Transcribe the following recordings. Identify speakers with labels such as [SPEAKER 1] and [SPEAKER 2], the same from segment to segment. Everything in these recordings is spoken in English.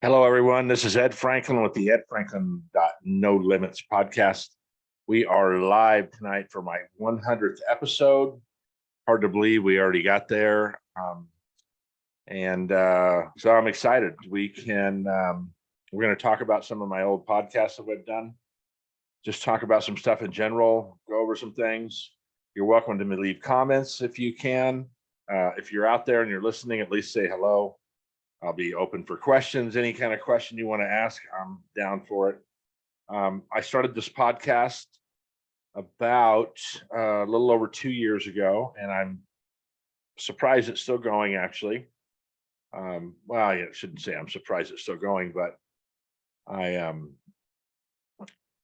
[SPEAKER 1] Hello, everyone. This is Ed Franklin with the Ed Franklin No Limits podcast. We are live tonight for my 100th episode. Hard to believe we already got there. So I'm excited. We're going to talk about some of my old podcasts that we've done. Just talk about some stuff in general, go over some things. You're welcome to leave comments if you can. If you're out there and you're listening, at least say hello. I'll be open for questions. Any kind of question you want to ask, I'm down for it. I started this podcast about a little over 2 years ago, and I'm surprised it's still going, actually. I shouldn't say I'm surprised it's still going, but I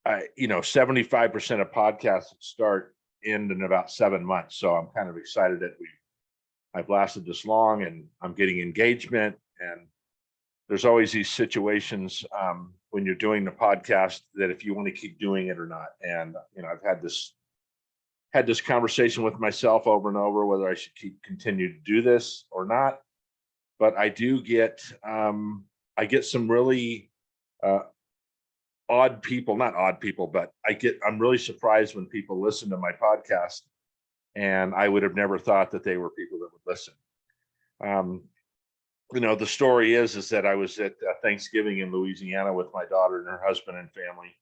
[SPEAKER 1] 75% of podcasts start end in about 7 months. So I'm kind of excited that I've lasted this long and I'm getting engagement. And there's always these situations when you're doing the podcast that if you want to keep doing it or not. And I've had this conversation with myself over and over whether I should continue to do this or not. But I do get I get some really odd people, not odd people, but I'm really surprised when people listen to my podcast, and I would have never thought that they were people that would listen. The story is that I was at Thanksgiving in Louisiana with my daughter and her husband and family.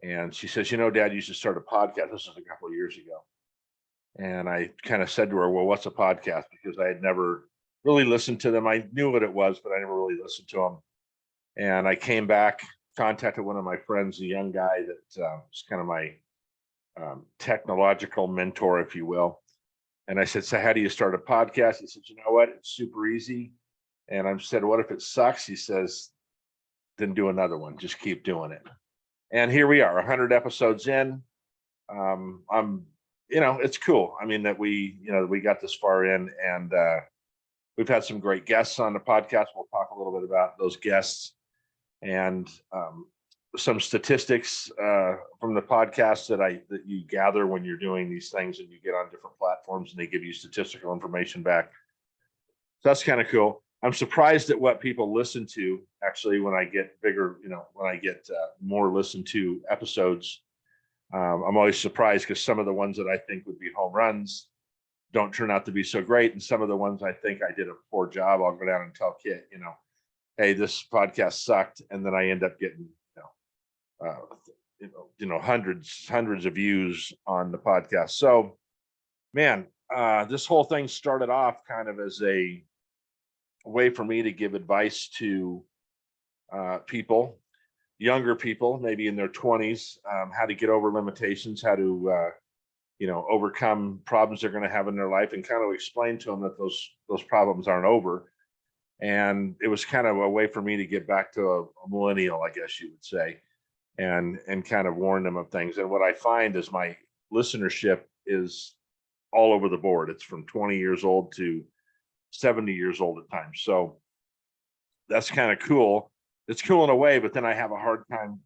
[SPEAKER 1] And she says, Dad, you should start a podcast. This was a couple of years ago. And I kind of said to her, well, what's a podcast? Because I had never really listened to them. I knew what it was, but I never really listened to them. And I came back, contacted one of my friends, a young guy that was kind of my technological mentor, if you will. And I said, so how do you start a podcast? He said, you know what? It's super easy. And I said, what if it sucks? He says, then do another one. Just keep doing it. And here we are, 100 episodes in. It's cool. I mean, that we got this far in, and we've had some great guests on the podcast. We'll talk a little bit about those guests and some statistics from the podcast that you gather when you're doing these things, and you get on different platforms and they give you statistical information back. So that's kind of cool. I'm surprised at what people listen to, actually, when I get bigger, when I get more listened to episodes. I'm always surprised because some of the ones that I think would be home runs don't turn out to be so great. And some of the ones I think I did a poor job, I'll go down and tell Kit, hey, this podcast sucked. And then I end up getting, hundreds of views on the podcast. So, man, this whole thing started off kind of as a way for me to give advice to people, younger people, maybe in their 20s, how to get over limitations, how to overcome problems they're going to have in their life, and kind of explain to them that those problems aren't over. And it was kind of a way for me to get back to a millennial, I guess you would say, and kind of warn them of things. And what I find is my listenership is all over the board. It's from 20 years old to 70 years old at times. So that's kind of cool. It's cool in a way, but then I have a hard time,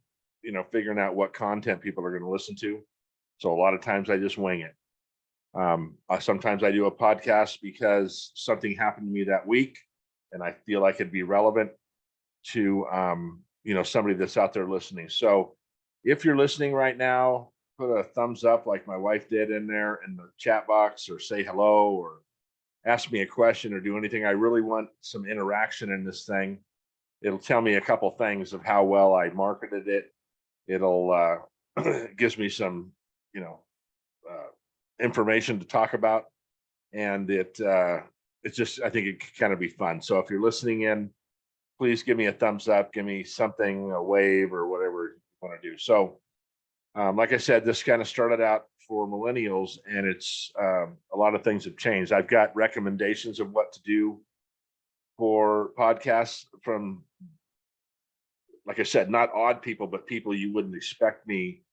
[SPEAKER 1] figuring out what content people are going to listen to. So a lot of times I just wing it. Sometimes I do a podcast because something happened to me that week and I feel like it'd be relevant to, somebody that's out there listening. So if you're listening right now, put a thumbs up like my wife did in there in the chat box, or say hello, or ask me a question, or do anything. I really want some interaction in this thing. It'll tell me a couple things of how well I marketed it. It'll gives me some, information to talk about, and it's just, I think it could kind of be fun. So if you're listening in, please give me a thumbs up, give me something, a wave, or whatever you want to do. So, like I said, this kind of started out for millennials, and it's a lot of things have changed. I've got recommendations of what to do for podcasts from, like I said, not odd people, but people you wouldn't expect me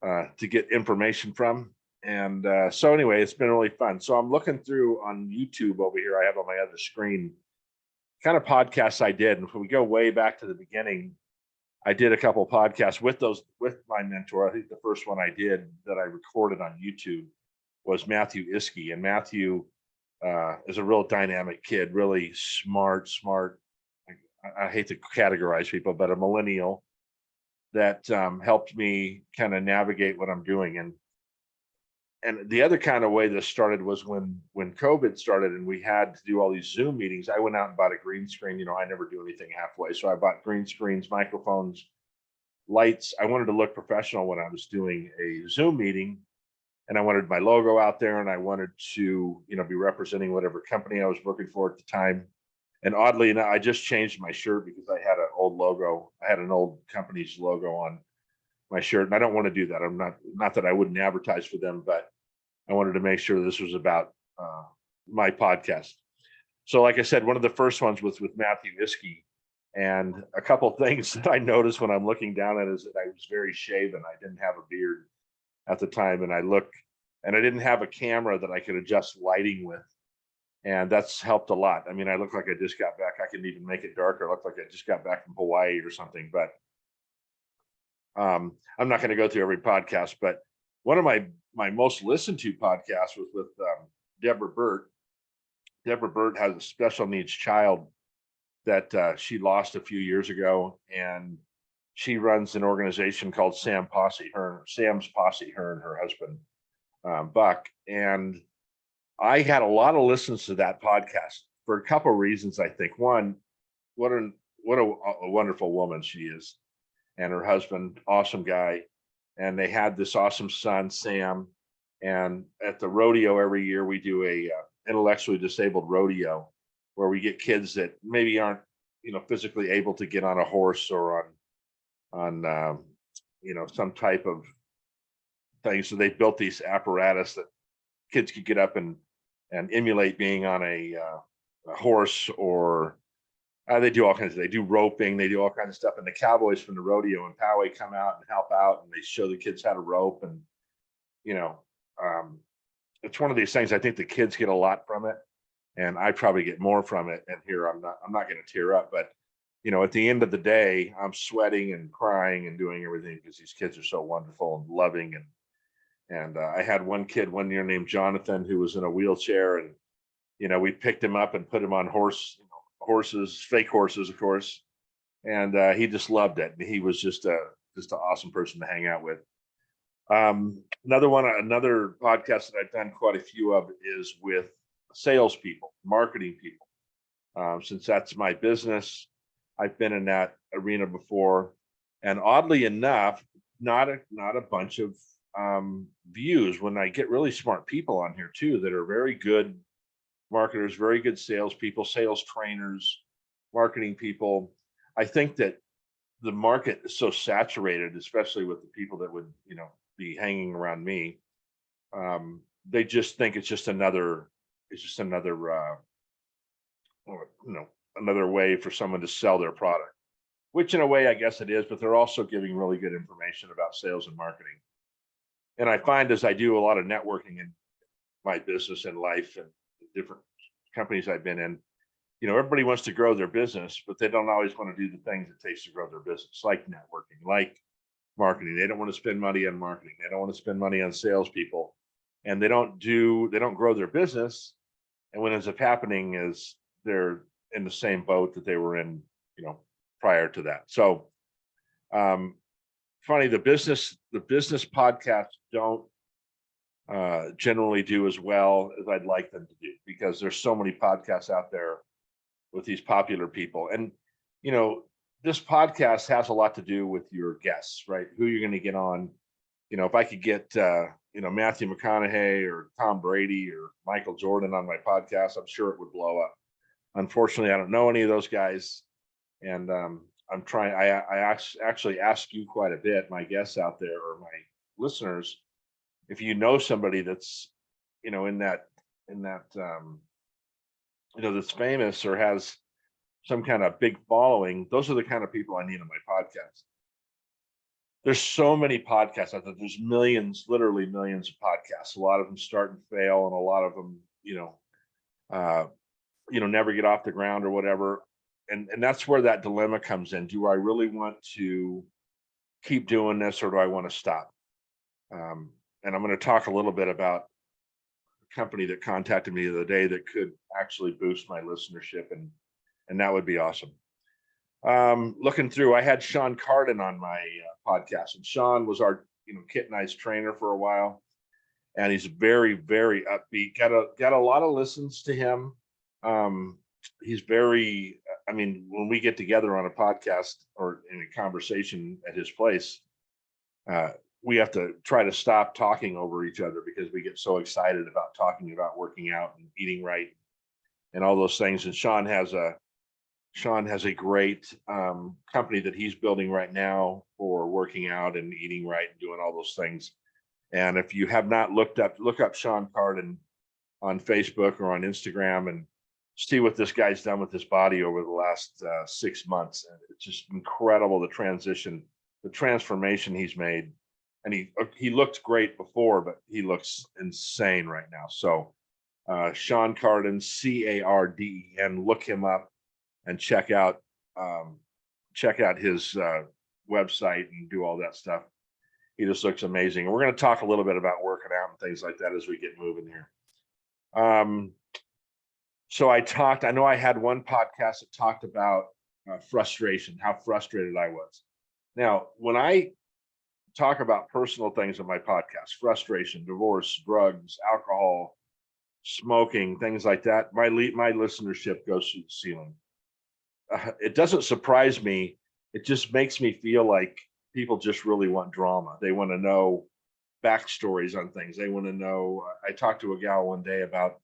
[SPEAKER 1] to get information from. And so anyway, it's been really fun. So I'm looking through on YouTube over here. I have on my other screen kind of podcasts I did. And if we go way back to the beginning, I did a couple of podcasts with my mentor. I think the first one I did that I recorded on YouTube was Matthew Iskey. And Matthew is a real dynamic kid, really smart. I hate to categorize people, but a millennial that helped me kind of navigate what I'm doing. And the other kind of way this started was when COVID started and we had to do all these Zoom meetings. I went out and bought a green screen. I never do anything halfway, so I bought green screens, microphones, lights. I wanted to look professional when I was doing a Zoom meeting, and I wanted my logo out there, and I wanted to be representing whatever company I was working for at the time. And oddly enough, I just changed my shirt because I had an old logo. I had an old company's logo on my shirt, and I don't want to do that. I'm not that I wouldn't advertise for them, but I wanted to make sure this was about my podcast. So, like I said, one of the first ones was with Matthew Iskey, and a couple of things that I noticed when I'm looking down at it is that I was very shaven. I didn't have a beard at the time, and I didn't have a camera that I could adjust lighting with. And that's helped a lot. I mean, I look like I just got back. I can even make it darker. I look like I just got back from Hawaii or something. But I'm not going to go through every podcast. But one of my most listened to podcasts was with Deborah Burt. Deborah Burt has a special needs child that she lost a few years ago, and she runs an organization called Sam's Posse. Her and her husband Buck. And I had a lot of listens to that podcast for a couple of reasons. I think one, what a wonderful woman she is, and her husband, awesome guy, and they had this awesome son, Sam. And at the rodeo every year, we do a intellectually disabled rodeo where we get kids that maybe aren't physically able to get on a horse or on some type of thing. So they built these apparatus that kids could get up and emulate being on a horse, or they do all kinds of, they do roping, they do all kinds of stuff. And the cowboys from the rodeo and Poway come out and help out, and they show the kids how to rope. And it's one of these things. I think the kids get a lot from it, and I probably get more from it. And here I'm not going to tear up, but at the end of the day, I'm sweating and crying and doing everything because these kids are so wonderful and loving. And I had one kid one year named Jonathan who was in a wheelchair, and we picked him up and put him on horses, fake horses, of course, and he just loved it. He was just an awesome person to hang out with. Another podcast that I've done quite a few of is with salespeople, marketing people. Since that's my business, I've been in that arena before, and oddly enough, not a bunch of views when I get really smart people on here too that are very good marketers, very good salespeople, sales trainers, marketing people. I think that the market is so saturated, especially with the people that would be hanging around me. They just think it's just another another way for someone to sell their product, which in a way I guess it is, but they're also giving really good information about sales and marketing. And I find as I do a lot of networking in my business and life and different companies I've been in, everybody wants to grow their business, but they don't always want to do the things it takes to grow their business, like networking, like marketing. They don't want to spend money on marketing. They don't want to spend money on salespeople, and they don't grow their business. And what ends up happening is they're in the same boat that they were in, prior to that. So, funny, the business podcasts don't generally do as well as I'd like them to do, because there's so many podcasts out there with these popular people. And, this podcast has a lot to do with your guests, right? Who you're going to get on. If I could get, Matthew McConaughey or Tom Brady or Michael Jordan on my podcast, I'm sure it would blow up. Unfortunately, I don't know any of those guys. And I'm trying, I actually ask you quite a bit, my guests out there or my listeners, if you know somebody that's, in that, that's famous or has some kind of big following, those are the kind of people I need on my podcast. There's so many podcasts out there. There's millions, literally millions of podcasts. A lot of them start and fail, and a lot of them, never get off the ground or whatever. And that's where that dilemma comes in. Do I really want to keep doing this, or do I want to stop? And I'm going to talk a little bit about a company that contacted me the other day that could actually boost my listenership, and that would be awesome. Looking through, I had Sean Carden on my podcast, and Sean was our Kit and I's trainer for a while, and he's very, very upbeat. Got a lot of listens to him. He's very, I mean, when we get together on a podcast or in a conversation at his place, we have to try to stop talking over each other because we get so excited about talking about working out and eating right and all those things. And Sean has a great company that he's building right now for working out and eating right and doing all those things. And if you have not look up Sean Carden on Facebook or on Instagram and see what this guy's done with his body over the last 6 months. And it's just incredible, the transformation he's made. And he looked great before, but he looks insane right now. So Sean Carden, Carden, look him up and check out his website and do all that stuff. He just looks amazing. And we're going to talk a little bit about working out and things like that as we get moving here. So I know I had one podcast that talked about frustration, how frustrated I was. Now, when I talk about personal things on my podcast, frustration, divorce, drugs, alcohol, smoking, things like that, my listenership goes through the ceiling. It doesn't surprise me. It just makes me feel like people just really want drama. They want to know backstories on things. They want to know. I talked to a gal one day about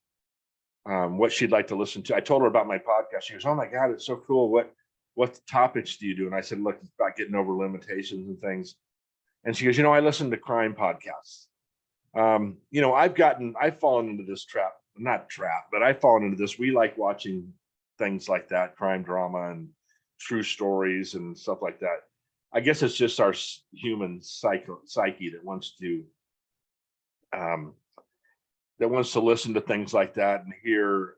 [SPEAKER 1] what she'd like to listen to. I told her about my podcast. She goes, "Oh my God, it's so cool. What topics do you do?" And I said, "Look, it's about getting over limitations and things." And she goes, "I listen to crime podcasts." I've fallen into this trap, not trap, but I've fallen into this. We like watching things like that, crime drama and true stories and stuff like that. I guess it's just our human psyche that wants to listen to things like that and hear,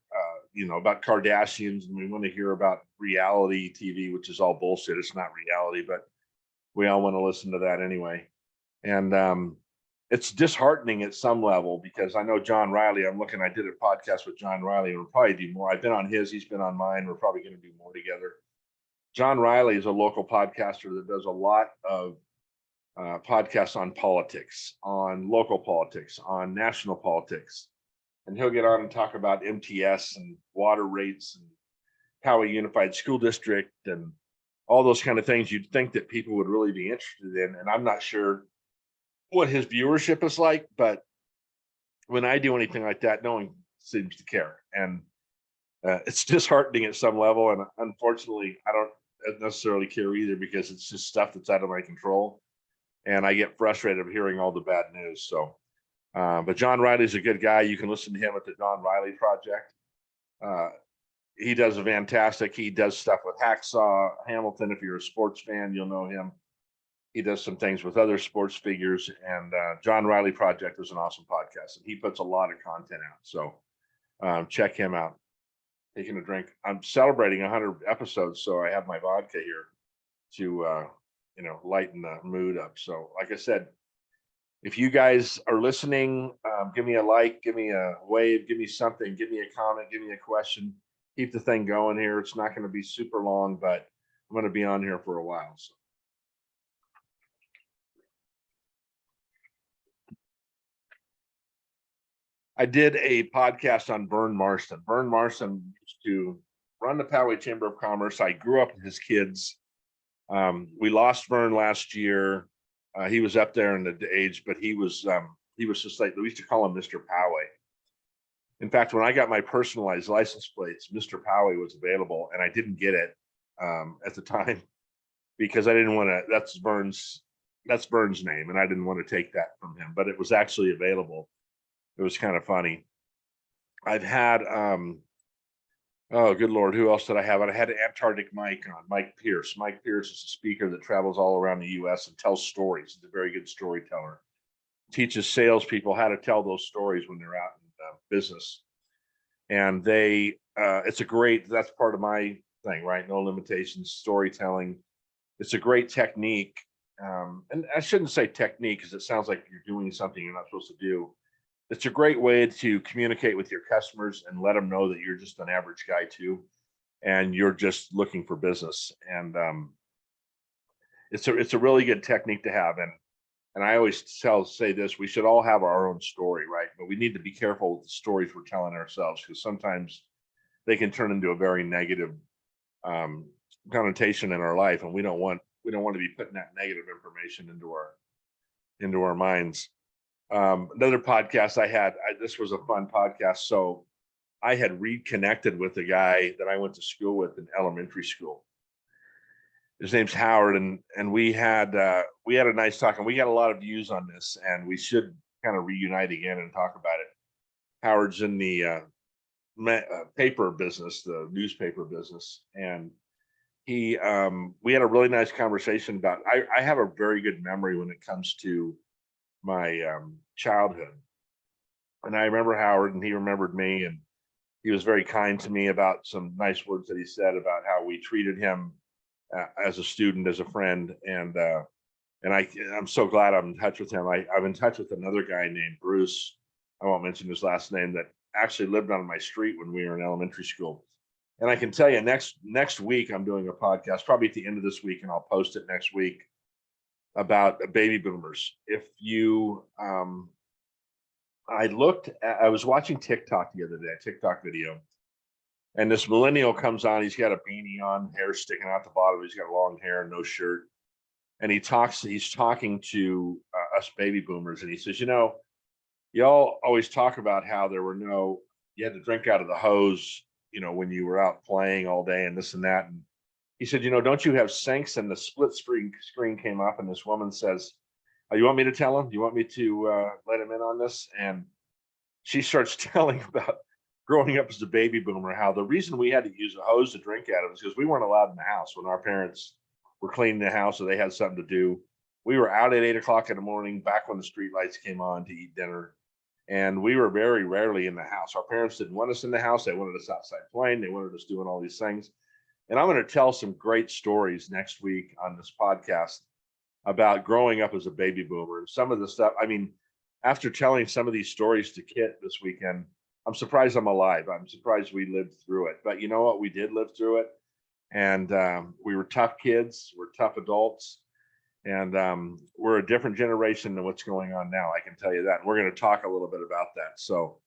[SPEAKER 1] about Kardashians, and we want to hear about reality TV, which is all bullshit. It's not reality, but we all want to listen to that anyway. And it's disheartening at some level because I know John Riley. I did a podcast with John Riley, and we'll probably do more. I've been on his, he's been on mine. We're probably going to do more together. John Riley is a local podcaster that does a lot of podcasts on politics, on local politics, on national politics. And he'll get on and talk about MTS and water rates and Poway Unified School District and all those kind of things you'd think that people would really be interested in. And I'm not sure what his viewership is like, but when I do anything like that, no one seems to care. And it's disheartening at some level. And unfortunately, I don't necessarily care either because it's just stuff that's out of my control. And I get frustrated of hearing all the bad news. So, but John Riley's a good guy. You can listen to him at the John Riley Project. He does fantastic. He does stuff with Hacksaw Hamilton. If you're a sports fan, you'll know him. He does some things with other sports figures, and John Riley Project is an awesome podcast, and he puts a lot of content out. So check him out. Taking a drink. I'm celebrating 100 episodes, so I have my vodka here to lighten the mood up. So, like I said, if you guys are listening, give me a like, give me a wave, give me something, give me a comment, give me a question. Keep the thing going here. It's not going to be super long, but I'm going to be on here for a while. So. I did a podcast on Vern Marston. Vern Marston used to run the Poway Chamber of Commerce. I grew up with his kids. We lost Vern last year. He was up there in the age, but he was just like, we used to call him Mr. Poway. In fact, when I got my personalized license plates, Mr. Poway was available, and I didn't get it at the time because I didn't want to. That's Vern's name, and I didn't want to take that from him. But it was actually available. It was kind of funny. I've had oh, good Lord, who else did I have? I had Antarctic Mike on, Mike Pierce. Mike Pierce is a speaker that travels all around the U.S. and tells stories. He's a very good storyteller. Teaches salespeople how to tell those stories when they're out in business. And that's part of my thing, right? No limitations, storytelling. It's a great technique. And I shouldn't say technique because it sounds like you're doing something you're not supposed to do. It's a great way to communicate with your customers and let them know that you're just an average guy too. and you're just looking for business. And it's a really good technique to have. And I always say this: we should all have our own story, right? But we need to be careful with the stories we're telling ourselves, because sometimes they can turn into a very negative um, connotation in our life, and we don't want to be putting that negative information into our minds. Another podcast I had, this was a fun podcast. So I had reconnected with a guy that I went to school with in elementary school. His name's Howard, and we had a nice talk, and we got a lot of views on this, and we should kind of reunite again and talk about it. Howard's in the paper business, the newspaper business, and we had a really nice conversation about. I have a very good memory when it comes to my childhood, and I remember Howard, and he remembered me, and he was very kind to me about some nice words that he said about how we treated him as a student, as a friend, and I'm so glad I'm in touch with him. I'm in touch with another guy named Bruce. I won't mention his last name, that actually lived on my street when we were in elementary school. And I can tell you, next week I'm doing a podcast, probably at the end of this week, and I'll post it next week, about baby boomers. If you, I was watching TikTok the other day, a TikTok video, and this millennial comes on. He's got a beanie on, hair sticking out the bottom. He's got long hair, no shirt, and he's talking to us baby boomers, and he says, y'all always talk about how you had to drink out of the hose, when you were out playing all day and this and that. And he said, don't you have sinks? And the split screen came up, and this woman says, oh, you want me to tell him? You want me to let him in on this? And she starts telling about growing up as a baby boomer, how the reason we had to use a hose to drink out of is because we weren't allowed in the house when our parents were cleaning the house, so they had something to do. We were out at 8 o'clock in the morning, back when the street lights came on, to eat dinner. And we were very rarely in the house. Our parents didn't want us in the house. They wanted us outside playing. They wanted us doing all these things. And I'm going to tell some great stories next week on this podcast about growing up as a baby boomer. And some of the stuff, after telling some of these stories to Kit this weekend, I'm surprised I'm alive. I'm surprised we lived through it. But you know what? We did live through it. And we were tough kids. We're tough adults. And we're a different generation than what's going on now. I can tell you that. And we're going to talk a little bit about that. So,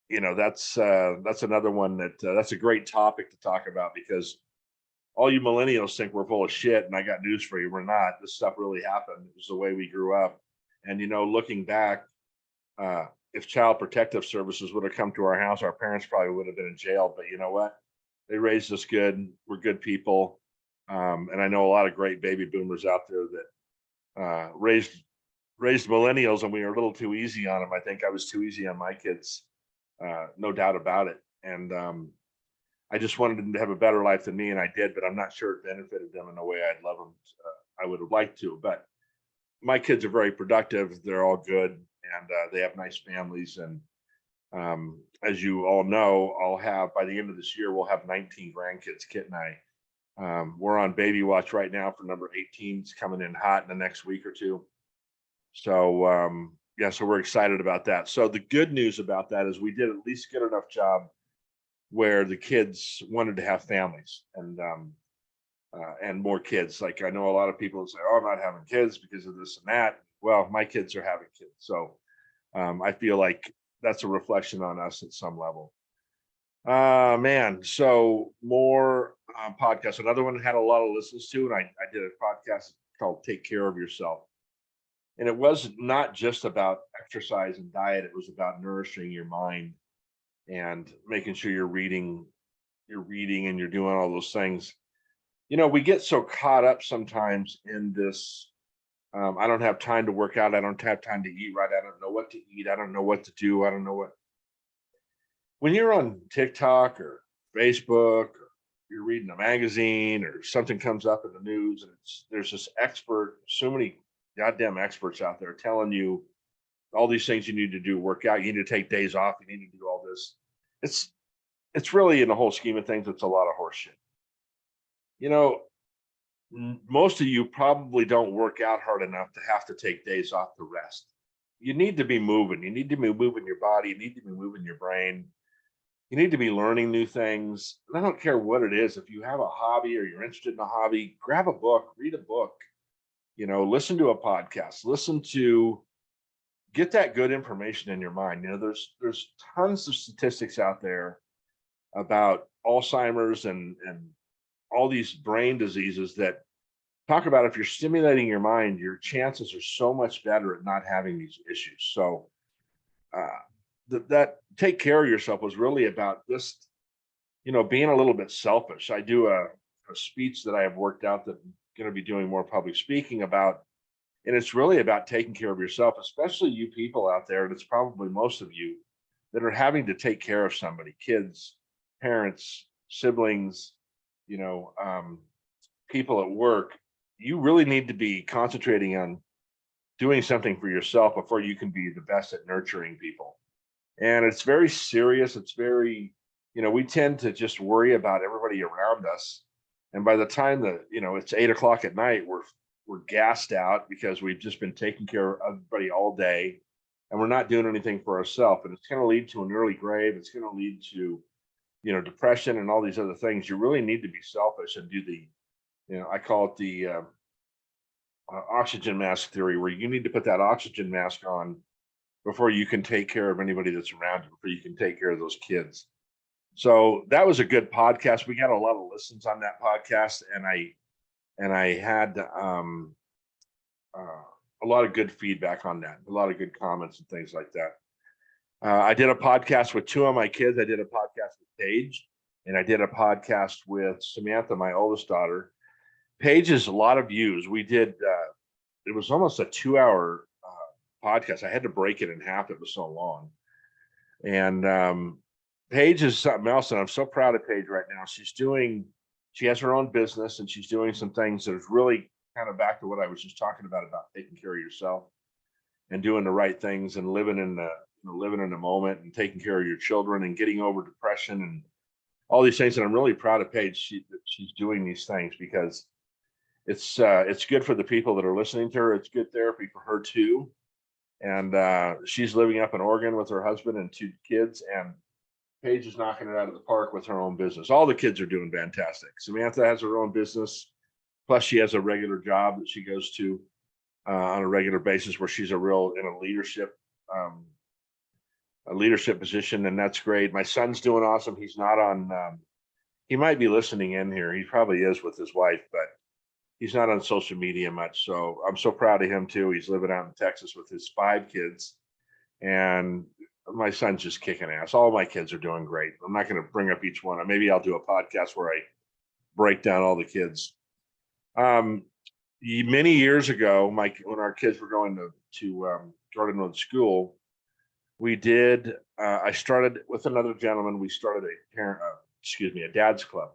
[SPEAKER 1] that's another one that's a great topic to talk about, because all you millennials think we're full of shit. And I got news for you. We're not. This stuff really happened. It was the way we grew up. And, looking back, if Child Protective Services would have come to our house, our parents probably would have been in jail. But you know what? They raised us good. We're good people. And I know a lot of great baby boomers out there that raised millennials, and we were a little too easy on them. I think I was too easy on my kids, no doubt about it. And I just wanted them to have a better life than me, and I did. But I'm not sure it benefited them in the way I'd love them. I would have liked to. But my kids are very productive. They're all good, and they have nice families. And as you all know, by the end of this year, we'll have 19 grandkids, Kit and I. We're on baby watch right now for number 18. It's coming in hot in the next week or two. So, so we're excited about that. So the good news about that is we did at least get enough job where the kids wanted to have families and more kids. Like, I know a lot of people say, oh, I'm not having kids because of this and that. Well, my kids are having kids. So I feel like that's a reflection on us at some level. Man, so more podcasts. Another one had a lot of listens to, and I did a podcast called Take Care of Yourself. And it was not just about exercise and diet. It was about nourishing your mind and making sure you're reading and you're doing all those things. We get so caught up sometimes in this. I don't have time to work out. I don't have time to eat right. I don't know what to eat. I don't know what to do. I don't know what. When you're on TikTok or Facebook, or you're reading a magazine, or something comes up in the news, and there's this so many goddamn experts out there telling you all these things you need to do, work out, you need to take days off, you need to do all this. It's really, in the whole scheme of things, it's a lot of horseshit. Most of you probably don't work out hard enough to have to take days off to rest. You need to be moving. You need to be moving your body. You need to be moving your brain. You need to be learning new things. And I don't care what it is. If you have a hobby or you're interested in a hobby, grab a book, read a book, listen to a podcast, listen to get that good information in your mind. There's tons of statistics out there about Alzheimer's and all these brain diseases that talk about if you're stimulating your mind, your chances are so much better at not having these issues. So that take care of yourself was really about just being a little bit selfish. I do a speech that I have worked out that I'm going to be doing more public speaking about, and it's really about taking care of yourself, especially you people out there, and it's probably most of you that are having to take care of somebody, kids, parents, siblings, you know, um, people at work. You really need to be concentrating on doing something for yourself before you can be the best at nurturing people. And it's very serious. It's very, we tend to just worry about everybody around us. And by the time that, it's 8 o'clock at night, we're gassed out because we've just been taking care of everybody all day and we're not doing anything for ourselves. And it's going to lead to an early grave. It's going to lead to, depression and all these other things. You really need to be selfish and do the, I call it the oxygen mask theory, where you need to put that oxygen mask on before you can take care of anybody that's around you, before you can take care of those kids. So that was a good podcast. We got a lot of listens on that podcast, and I had a lot of good feedback on that, a lot of good comments and things like that. I did a podcast with two of my kids. I did a podcast with Paige, and I did a podcast with Samantha, my oldest daughter. Paige is a lot of views. We did, it was almost a 2 hour podcast. I had to break it in half. It was so long. And Paige is something else. And I'm so proud of Paige right now. She has her own business and she's doing some things that is really kind of back to what I was just talking about taking care of yourself and doing the right things and living in the moment and taking care of your children and getting over depression and all these things. And I'm really proud of Paige that she's doing these things, because it's good for the people that are listening to her. It's good therapy for her too. And she's living up in Oregon with her husband and two kids. And Paige is knocking it out of the park with her own business. All the kids are doing fantastic. Samantha has her own business. Plus, she has a regular job that she goes to on a regular basis, where she's in a leadership position, and that's great. My son's doing awesome. He's not on. He might be listening in here. He probably is with his wife, but he's not on social media much. So I'm so proud of him too. He's living out in Texas with his 5 kids, and my son's just kicking ass. All my kids are doing great. I'm not going to bring up each one. Maybe I'll do a podcast where I break down all the kids. Many years ago, when our kids were going to Jordanwood School, we did. I started with another gentleman. We started a dad's club,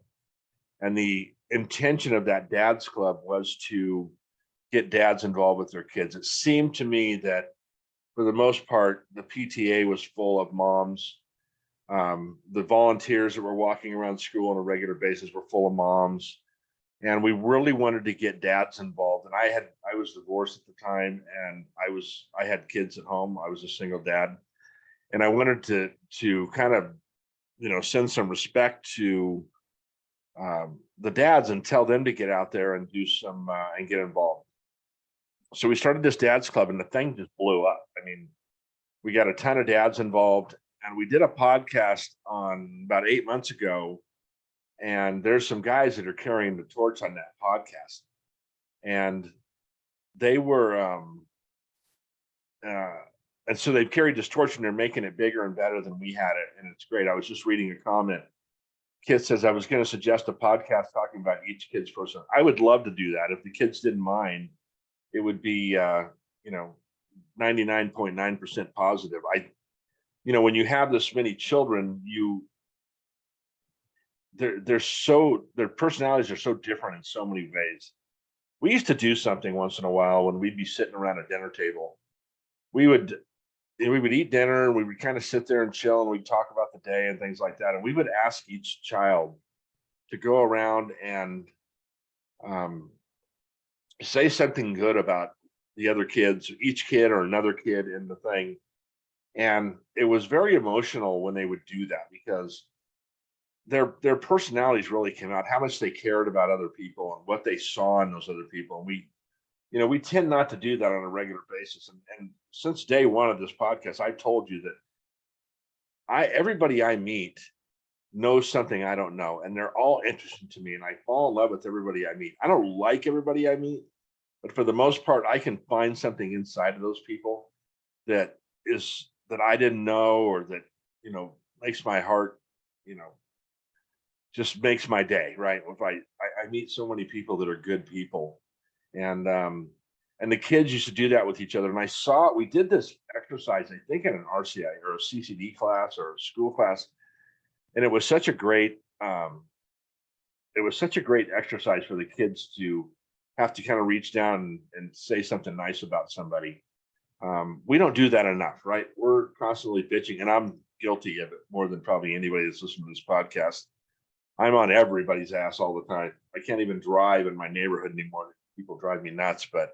[SPEAKER 1] and the intention of that dad's club was to get dads involved with their kids. It seemed to me that for the most part, the PTA was full of moms. The volunteers that were walking around school on a regular basis were full of moms. And we really wanted to get dads involved. And I was divorced at the time, and I had kids at home. I was a single dad. And I wanted to kind of, send some respect to the dads and tell them to get out there and do some and get involved. So we started this dads club, and the thing just blew up. I mean, we got a ton of dads involved, and we did a podcast on about 8 months ago. And there's some guys that are carrying the torch on that podcast, and they were, and so they've carried this torch, and they're making it bigger and better than we had it, and it's great. I was just reading a comment. Kid says, I was going to suggest a podcast talking about each kid's person. I would love to do that if the kids didn't mind. It would be, 99.9% positive. When you have this many children, their personalities are so different in so many ways. We used to do something once in a while when we'd be sitting around a dinner table. We would eat dinner, and we would kind of sit there and chill, and we'd talk about the day and things like that. And we would ask each child to go around and say something good about the other kids, each kid or another kid in the thing. And it was very emotional when they would do that because their personalities really came out, how much they cared about other people and what they saw in those other people. And we tend not to do that on a regular basis. And since day one of this podcast, I've told you that everybody I meet knows something I don't know, and they're all interesting to me. And I fall in love with everybody I meet. I don't like everybody I meet, but for the most part, I can find something inside of those people that that I didn't know, or that makes my heart, you know, just makes my day. Right? If I meet so many people that are good people, and the kids used to do that with each other. And I saw we did this exercise, I think, in an RCI or a CCD class or a school class, and it was such a great exercise for the kids to have to kind of reach down and say something nice about somebody. We don't do that enough, right? We're constantly bitching, and I'm guilty of it more than probably anybody that's listening to this podcast. I'm on everybody's ass all the time. I can't even drive in my neighborhood anymore. People drive me nuts, but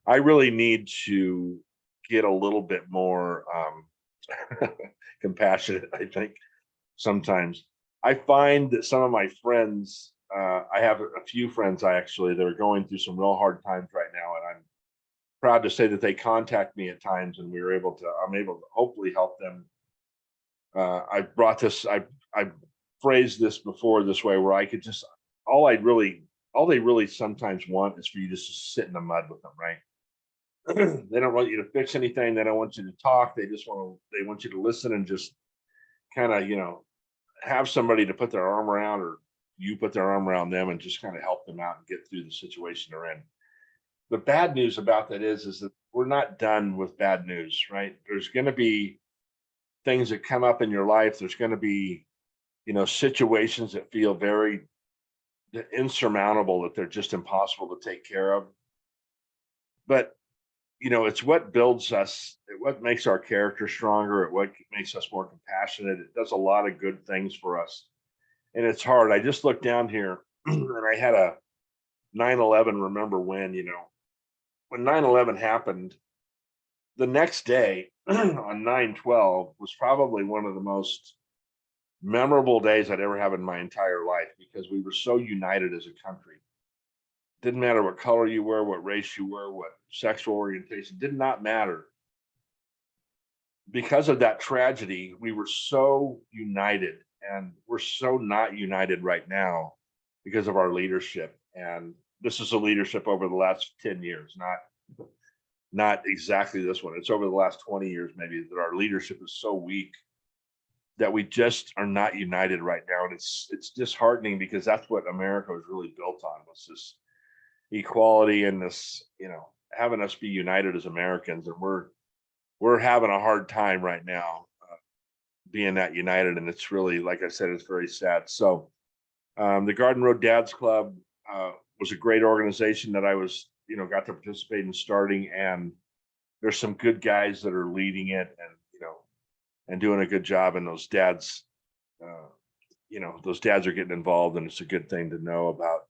[SPEAKER 1] I really need to get a little bit more compassionate, I think, sometimes. I find that some of my friends, I have a few friends that are going through some real hard times right now, and I'm proud to say that they contact me at times, and I'm able to hopefully help them. I phrased this before this way, where I could just, all I really, all they really sometimes want is for you just to sit in the mud with them, right? They don't want you to fix anything. They don't want you to talk. They want you to listen and just kind of, have somebody to put their arm around, or you put their arm around them and just kind of help them out and get through the situation they're in. The bad news about that is that we're not done with bad news, right? There's going to be things that come up in your life. There's going to be, situations that feel very insurmountable, that they're just impossible to take care of. But it's what builds us, what makes our character stronger, it what makes us more compassionate. It does a lot of good things for us. And it's hard. I just looked down here and I had a 9/11. Remember when 9/11 happened, the next day on 9/12 was probably one of the most memorable days I'd ever have in my entire life, because we were so united as a country. Didn't matter what color you were, what race you were, what sexual orientation, did not matter. Because of that tragedy, we were so united, and we're so not united right now because of our leadership. And this is a leadership over the last 10 years, not exactly this one. It's over the last 20 years, maybe, that our leadership is so weak that we just are not united right now. And it's disheartening, because that's what America was really built on, was this equality and this, having us be united as Americans. And we're having a hard time right now being that united. And it's really, like I said, it's very sad. So the Garden Road Dads Club was a great organization that I was, got to participate in starting. And there's some good guys that are leading it, and doing a good job. And those dads, those dads are getting involved, and it's a good thing to know about.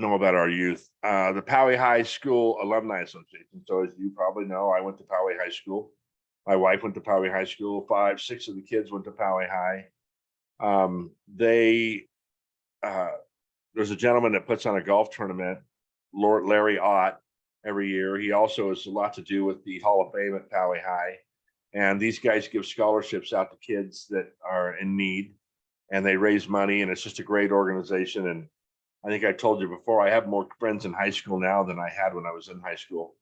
[SPEAKER 1] Our youth. The Poway High School Alumni Association. So as you probably know, I went to Poway High School. My wife went to Poway High School. 6 of the kids went to Poway High. There's a gentleman that puts on a golf tournament, Lord Larry Ott, every year. He also has a lot to do with the Hall of Fame at Poway High. And these guys give scholarships out to kids that are in need, and they raise money, and it's just a great organization. And I think I told you before, I have more friends in high school now than I had when I was in high school.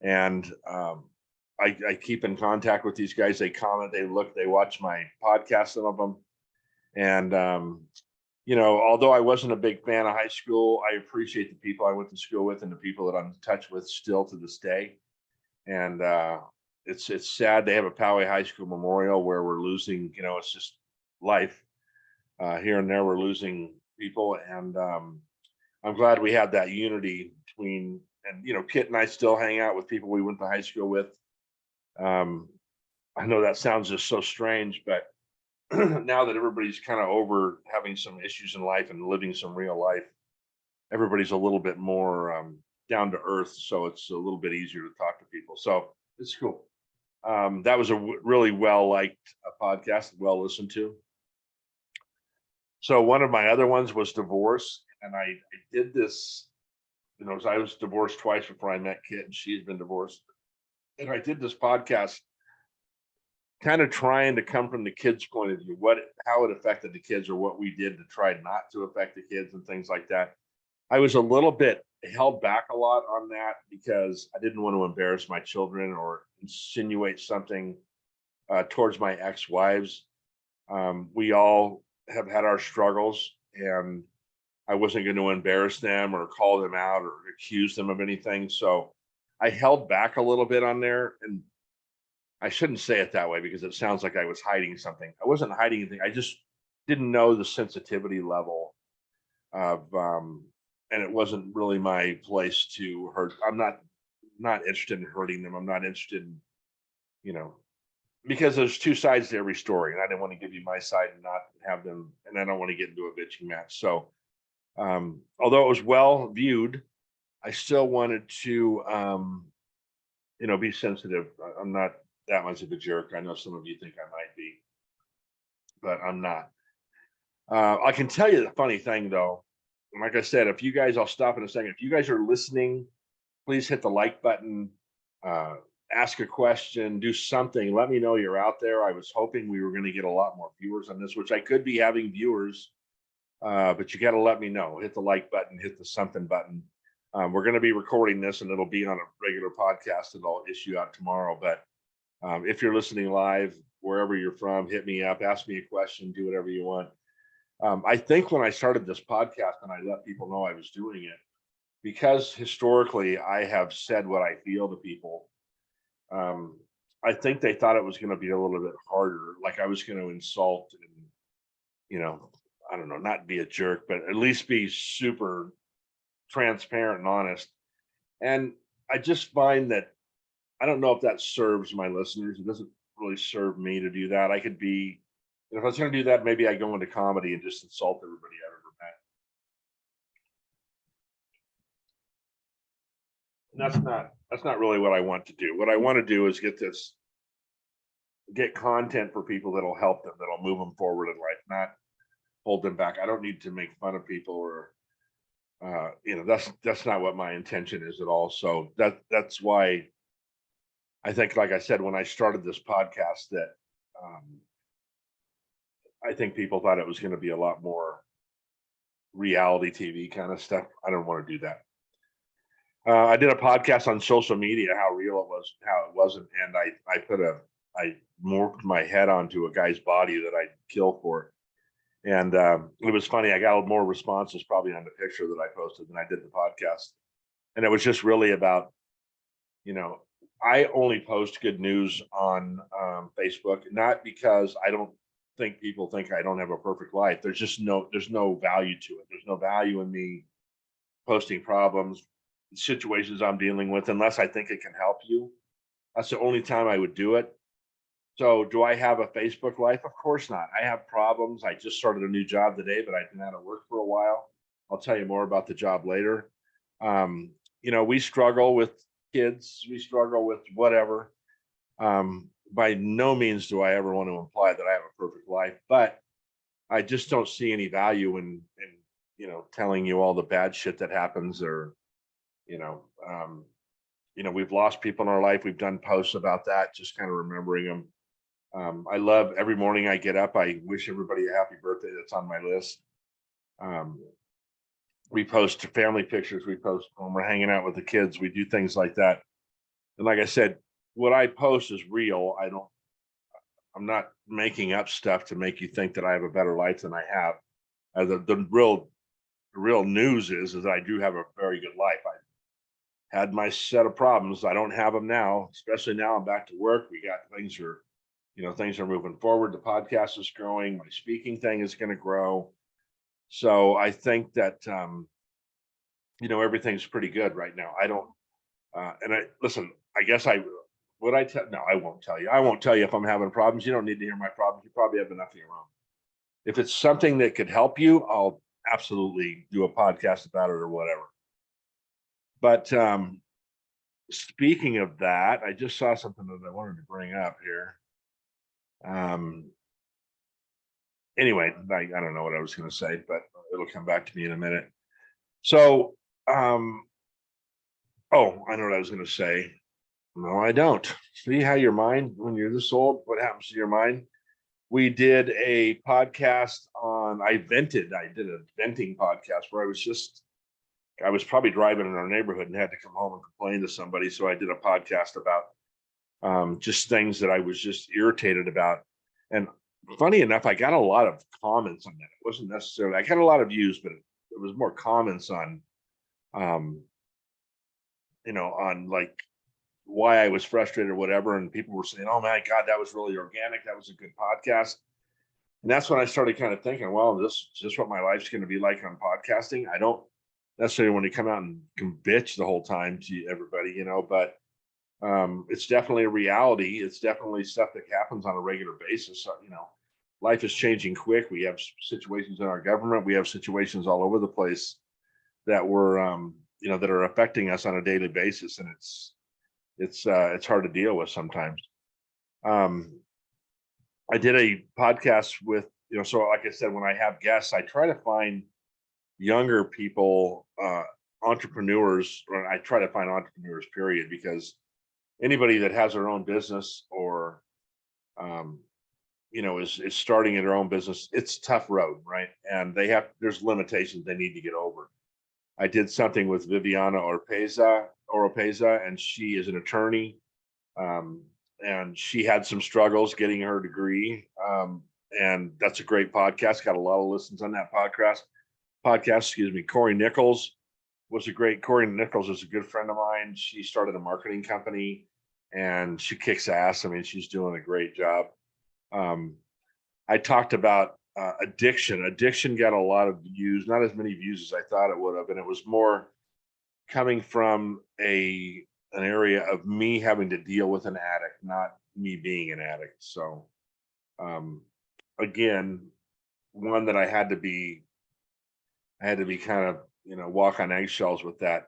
[SPEAKER 1] And I keep in contact with these guys. They comment, they look, they watch my podcast, some of them. And, although I wasn't a big fan of high school, I appreciate the people I went to school with and the people that I'm in touch with still to this day. And it's sad they have a Poway High School memorial where we're losing, it's just life. Here and there, we're losing people. And I'm glad we had that unity between, and Kit and I still hang out with people we went to high school with. I know that sounds just so strange, but now that everybody's kind of over having some issues in life and living some real life, everybody's a little bit more down to earth. So it's a little bit easier to talk to people. So It's cool. That was a really well liked podcast, well listened to. So one of my other ones was divorce, and I did this. You know, I was divorced twice before I met Kit, and she's been divorced. And I did this podcast, kind of trying to come from the kids' point of view, how it affected the kids, or what we did to try not to affect the kids and things like that. I was a little bit held back a lot on that because I didn't want to embarrass my children or insinuate something towards my ex-wives. We all have had our struggles, and I wasn't going to embarrass them or call them out or accuse them of anything. So I held back a little bit on there. And I shouldn't say it that way because it sounds like I was hiding something. I wasn't hiding anything. I just didn't know the sensitivity level of, and it wasn't really my place to hurt. I'm not interested in hurting them. I'm not interested in, you know, because there's two sides to every story, and I didn't want to give you my side and not have them, and I don't want to get into a bitching match. So, although it was well viewed, I still wanted to, be sensitive. I'm not that much of a jerk. I know some of you think I might be, but I'm not. I can tell you the funny thing though. Like I said, if you guys, I'll stop in a second. If you guys are listening, please hit the like button, ask a question, do something. Let me know you're out there. I was hoping we were going to get a lot more viewers on this, which I could be having viewers, but you got to let me know. Hit the like button, hit the something button. We're going to be recording this, and it'll be on a regular podcast that I'll issue out tomorrow. But if you're listening live, wherever you're from, hit me up, ask me a question, do whatever you want. I think when I started this podcast and I let people know I was doing it, because historically I have said what I feel to people, I think they thought it was going to be a little bit harder, like I was going to insult and, I don't know, not be a jerk, but at least be super transparent and honest. And I just find that I don't know if that serves my listeners. It doesn't really serve me to do that. I could be, if I was going to do that, maybe I go into comedy and just insult everybody I've ever met. And that's not really what I want to do. What I want to do is get content for people that'll help them, that'll move them forward in life, not hold them back. I don't need to make fun of people or that's not what my intention is at all. So that's why I think, like I said, when I started this podcast, that I think people thought it was going to be a lot more reality TV kind of stuff. I don't want to do that. I did a podcast on social media, how real it was, how it wasn't, and I morphed my head onto a guy's body that I'd kill for. And it was funny. I got more responses probably on the picture that I posted than I did the podcast. And it was just really about, I only post good news on Facebook, not because I don't think people think I don't have a perfect life. There's no value to it. There's no value in me posting problems, situations I'm dealing with, unless I think it can help you. That's the only time I would do it. So do I have a Facebook life? Of course not. I have problems. I just started a new job today, but I've been out of work for a while. I'll tell you more about the job later. We struggle with kids. We struggle with whatever. By no means do I ever want to imply that I have a perfect life, but I just don't see any value in telling you all the bad shit that happens, or, we've lost people in our life. We've done posts about that, just kind of remembering them. I love every morning I get up, I wish everybody a happy birthday that's on my list. We post family pictures. We post when we're hanging out with the kids. We do things like that. And like I said, what I post is real. I'm not making up stuff to make you think that I have a better life than I have. The real news is that I do have a very good life. I had my set of problems. I don't have them now, especially now I'm back to work. Things are moving forward. The podcast is growing. My speaking thing is going to grow. So I think that, everything's pretty good right now. I don't, listen, I guess no, I won't tell you. I won't tell you if I'm having problems. You don't need to hear my problems. You probably have enough of your own. If it's something that could help you, I'll absolutely do a podcast about it or whatever. But speaking of that, I just saw something that I wanted to bring up here. Anyway, I don't know what I was going to say, but it'll come back to me in a minute. So, oh, I know what I was going to say. No, I don't. See how your mind, when you're this old, what happens to your mind? We did a podcast on, I did a venting podcast where I was probably driving in our neighborhood and had to come home and complain to somebody. So I did a podcast about just things that I was just irritated about. And funny enough, I got a lot of comments on that. It wasn't necessarily, I got a lot of views, but it was more comments on, on like why I was frustrated or whatever. And people were saying, oh my God, that was really organic. That was a good podcast. And that's when I started kind of thinking, well, this is just what my life's going to be like on podcasting. I don't necessarily want to come out and can bitch the whole time to everybody, but it's definitely a reality. It's definitely stuff that happens on a regular basis. So, life is changing quick. We have situations in our government. We have situations all over the place that that are affecting us on a daily basis. And it's hard to deal with sometimes. I did a podcast with, so like I said, when I have guests, I try to find younger people, entrepreneurs, or I try to find entrepreneurs, period, because anybody that has their own business or, is starting in their own business, it's a tough road, right? And there's limitations they need to get over. I did something with Viviana Oropeza, and she is an attorney. And she had some struggles getting her degree. And that's a great podcast. Got a lot of listens on that podcast. Excuse me. Corey Nichols is a good friend of mine. She started a marketing company and she kicks ass. I mean, she's doing a great job. I talked about addiction. Addiction got a lot of views, not as many views as I thought it would have. And it was more coming from an area of me having to deal with an addict, not me being an addict. So, again, one that I had to be kind of, walk on eggshells with that.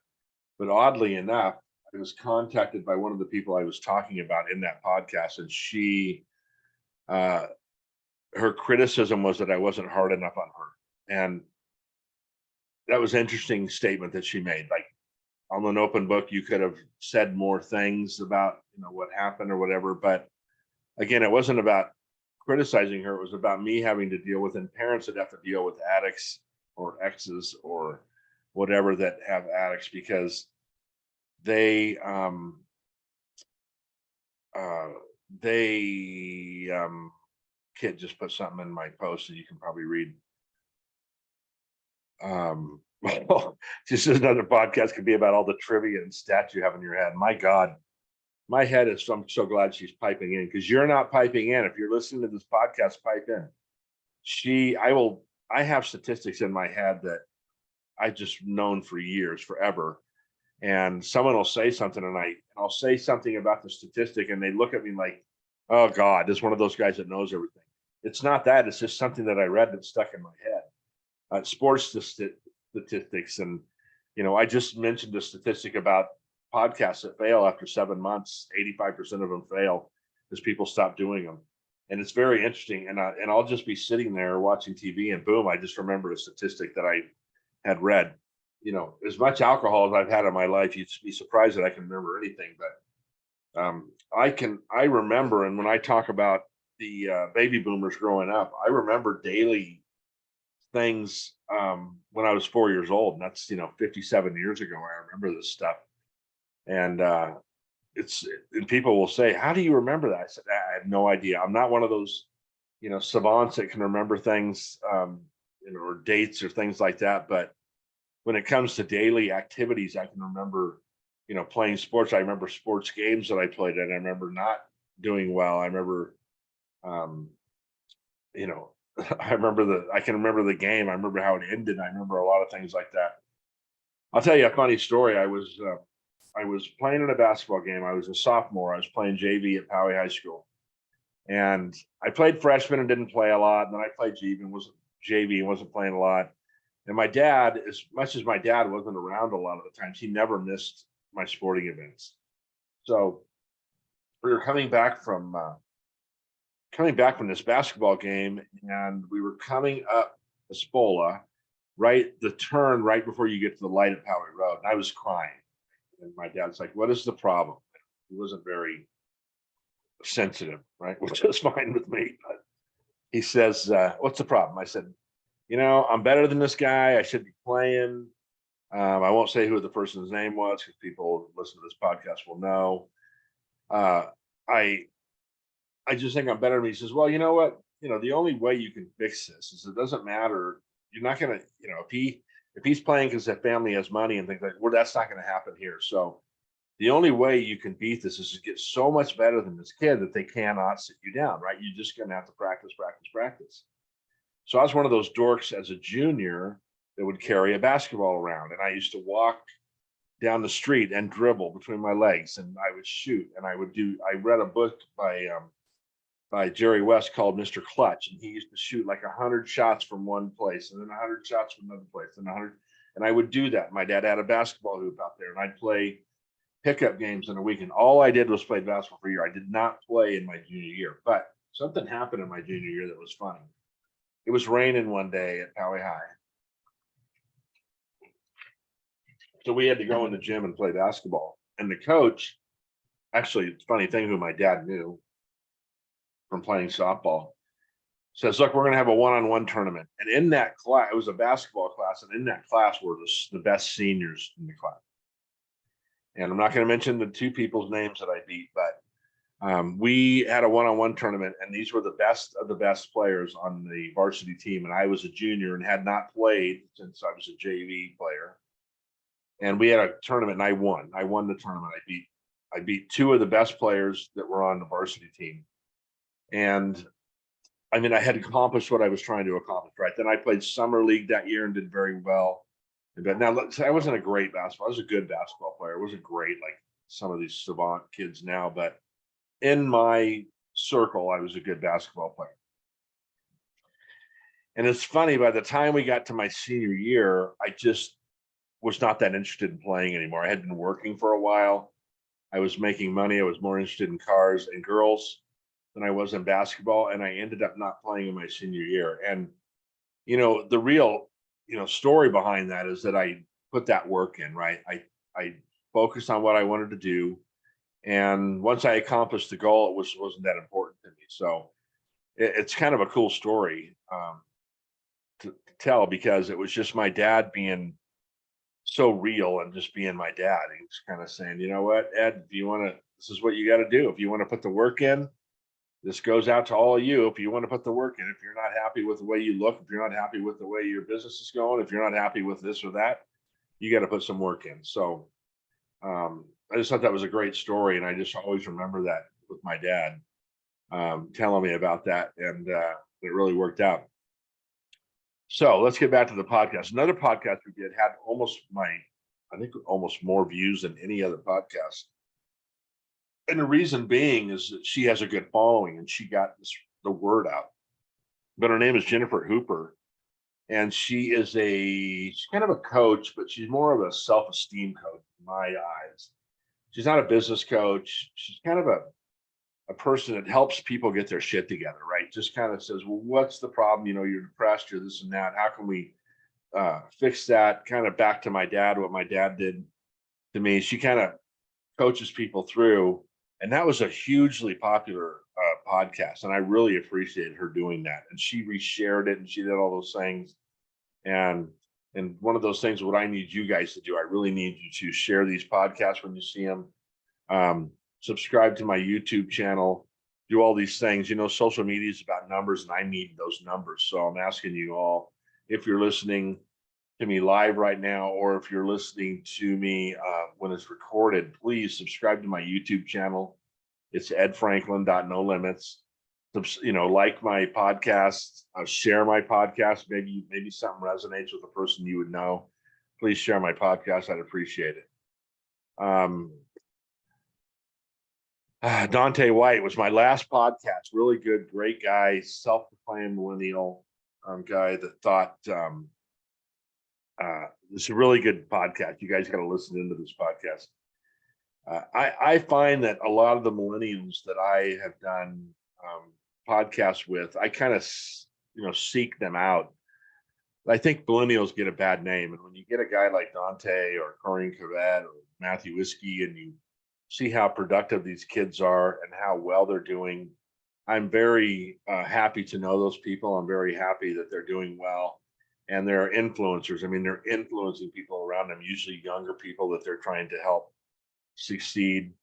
[SPEAKER 1] But oddly enough, I was contacted by one of the people I was talking about in that podcast, and her criticism was that I wasn't hard enough on her. And that was an interesting statement that she made. Like, on an open book, you could have said more things about, what happened or whatever. But again, it wasn't about criticizing her. It was about me having to deal with, and parents that have to deal with addicts or exes or whatever that have addicts, because they Kit just put something in my post that you can probably read. Just as another podcast could be about all the trivia and stats you have in your head. My God, my head is. I'm so glad she's piping in, because you're not piping in. If you're listening to this podcast, pipe in. I have statistics in my head that I've just known for years, forever. And someone will say something, and I'll say something about the statistic, and they look at me like, oh God, this is one of those guys that knows everything. It's not that. It's just something that I read that stuck in my head. Sports statistics. And, I just mentioned a statistic about podcasts that fail after 7 months. 85% of them fail because people stop doing them. And it's very interesting. And I'll just be sitting there watching TV, and boom, I just remembered a statistic that I had read. As much alcohol as I've had in my life, you'd be surprised that I can remember anything. But I remember, and when I talk about the baby boomers growing up, I remember daily things when I was 4 years old, and that's 57 years ago. I remember this stuff, and and people will say, "How do you remember that?" I said, "I have no idea. I'm not one of those savants that can remember things, or dates or things like that. But when it comes to daily activities, I can remember playing sports. I remember sports games that I played in. I remember not doing well. I remember you know, I can remember the game. I remember how it ended. I remember a lot of things like that. I'll tell you a funny story. I was playing in a basketball game. I was a sophomore. I was playing JV at Poway High School, and I played freshman and didn't play a lot. And then I played JV and wasn't playing a lot. And my dad, as much as my dad wasn't around a lot of the times, he never missed my sporting events. So we were coming back from this basketball game, and we were coming up Espola, right, the turn right before you get to the light at Poway Road. And I was crying. And my dad's like, "What is the problem?" He wasn't very sensitive, right? Which is fine with me. But he says, "What's the problem?" I said, "I'm better than this guy. I should be playing." I won't say who the person's name was because people who listen to this podcast will know. Uh, I I just think I'm better than him. He says, "Well, you know what? The only way you can fix this is it doesn't matter. You're not gonna, if he's playing because that family has money and things like, well, that's not going to happen here. So the only way you can beat this is to get so much better than this kid that they cannot sit you down, right? You're just going to have to practice, practice, practice." So I was one of those dorks as a junior that would carry a basketball around, and I used to walk down the street and dribble between my legs, and I would shoot, and I read a book by Jerry West called Mr. Clutch, and he used to shoot like 100 shots from one place, and then 100 shots from another place, and 100. And I would do that. My dad had a basketball hoop out there, and I'd play pickup games in a weekend. All I did was play basketball for a year. I did not play in my junior year, but something happened in my junior year that was funny. It was raining one day at Poway High, so we had to go in the gym and play basketball. And the coach, actually, it's a funny thing who my dad knew from playing softball, says, "Look, we're going to have a one-on-one tournament." And in that class, it was a basketball class, and in that class were the best seniors in the class. And I'm not going to mention the two people's names that I beat, but we had a one-on-one tournament, and these were the best of the best players on the varsity team. And I was a junior and had not played since I was a JV player. And we had a tournament, and I won. I won the tournament. I beat two of the best players that were on the varsity team. And I mean, I had accomplished what I was trying to accomplish, right? Then I played summer league that year and did very well. But now, I wasn't a great basketball. I was a good basketball player. I wasn't great like some of these savant kids now, but in my circle, I was a good basketball player. And it's funny, by the time we got to my senior year, I just was not that interested in playing anymore. I had been working for a while. I was making money. I was more interested in cars and girls than I was in basketball. And I ended up not playing in my senior year. And, the real, story behind that is that I put that work in, right? I focused on what I wanted to do. And once I accomplished the goal, wasn't that important to me. So it's kind of a cool story to tell, because it was just my dad being so real and just being my dad. He's kind of saying, "You know what, Ed, this is what you got to do. If you want to put the work in, this goes out to all of you. If you want to put the work in, if you're not happy with the way you look, if you're not happy with the way your business is going, if you're not happy with this or that, you got to put some work in." So I just thought that was a great story. And I just always remember that with my dad telling me about that. And it really worked out. So let's get back to the podcast. Another podcast we did had almost more views than any other podcast. And the reason being is that she has a good following and she got the word out. But her name is Jennifer Hooper. And she's kind of a coach, but she's more of a self-esteem coach in my eyes. She's not a business coach. She's kind of a person that helps people get their shit together, right? Just kind of says, well, what's the problem? You're depressed, you're this and that. How can we fix that? Kind of back to my dad, what my dad did to me. She kind of coaches people through. And that was a hugely popular podcast. And I really appreciated her doing that. And she reshared it and she did all those things. And one of those things, what I need you guys to do, I really need you to share these podcasts when you see them. Subscribe to my YouTube channel, do all these things. Social media is about numbers, and I need those numbers. So I'm asking you all, if you're listening to me live right now, or if you're listening to me when it's recorded, please subscribe to my YouTube channel. It's edfranklin.nolimits. Like my podcast, share my podcast. Maybe something resonates with a person you would know. Please share my podcast. I'd appreciate it. Dante White was my last podcast. Really good, great guy, self-proclaimed millennial guy that thought this is a really good podcast. You guys got to listen into this podcast. I find that a lot of the millennials that I have done podcasts with, I kind of seek them out. I think millennials get a bad name, and when you get a guy like Dante or Corinne Cavett or Matthew Whiskey, and you see how productive these kids are and how well they're doing, I'm very happy to know those people. I'm very happy that they're doing well, and they're influencers. I mean, they're influencing people around them, usually younger people that they're trying to help succeed.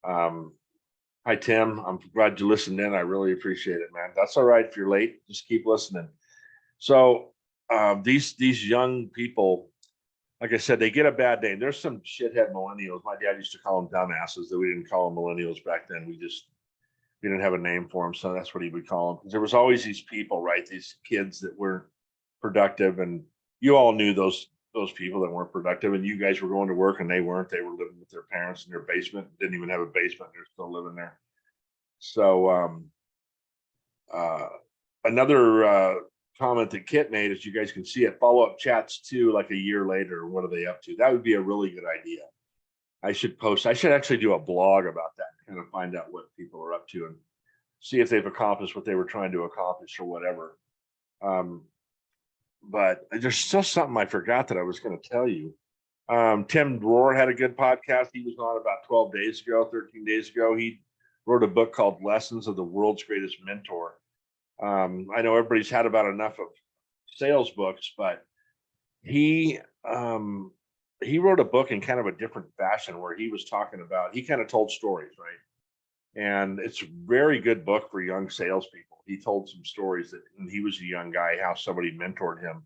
[SPEAKER 1] Um, Hi, Tim. I'm glad you listened in. I really appreciate it, man. That's all right if you're late. Just keep listening. So these young people, like I said, they get a bad name. There's some shithead millennials. My dad used to call them dumbasses. That we didn't call them millennials back then. We didn't have a name for them, so that's what he would call them. There was always these people, right? These kids that were productive, and you all knew those people that weren't productive, and you guys were going to work and they weren't. They were living with their parents in their basement, didn't even have a basement. They're still living there. So uh, another comment that Kit made, as you guys can see it, follow-up chats too, like a year later. What are they up to? That would be a really good idea. I should actually do a blog about that, kind of find out what people are up to and see if they've accomplished what they were trying to accomplish or whatever. But there's still something I forgot that I was going to tell you. Tim Rohr had a good podcast. He was on about 12 days ago, 13 days ago. He wrote a book called Lessons of the World's Greatest Mentor. I know everybody's had about enough of sales books, but he wrote a book in kind of a different fashion where he was talking about, he kind of told stories, right? And it's a very good book for young salespeople. He told some stories that when he was a young guy, how somebody mentored him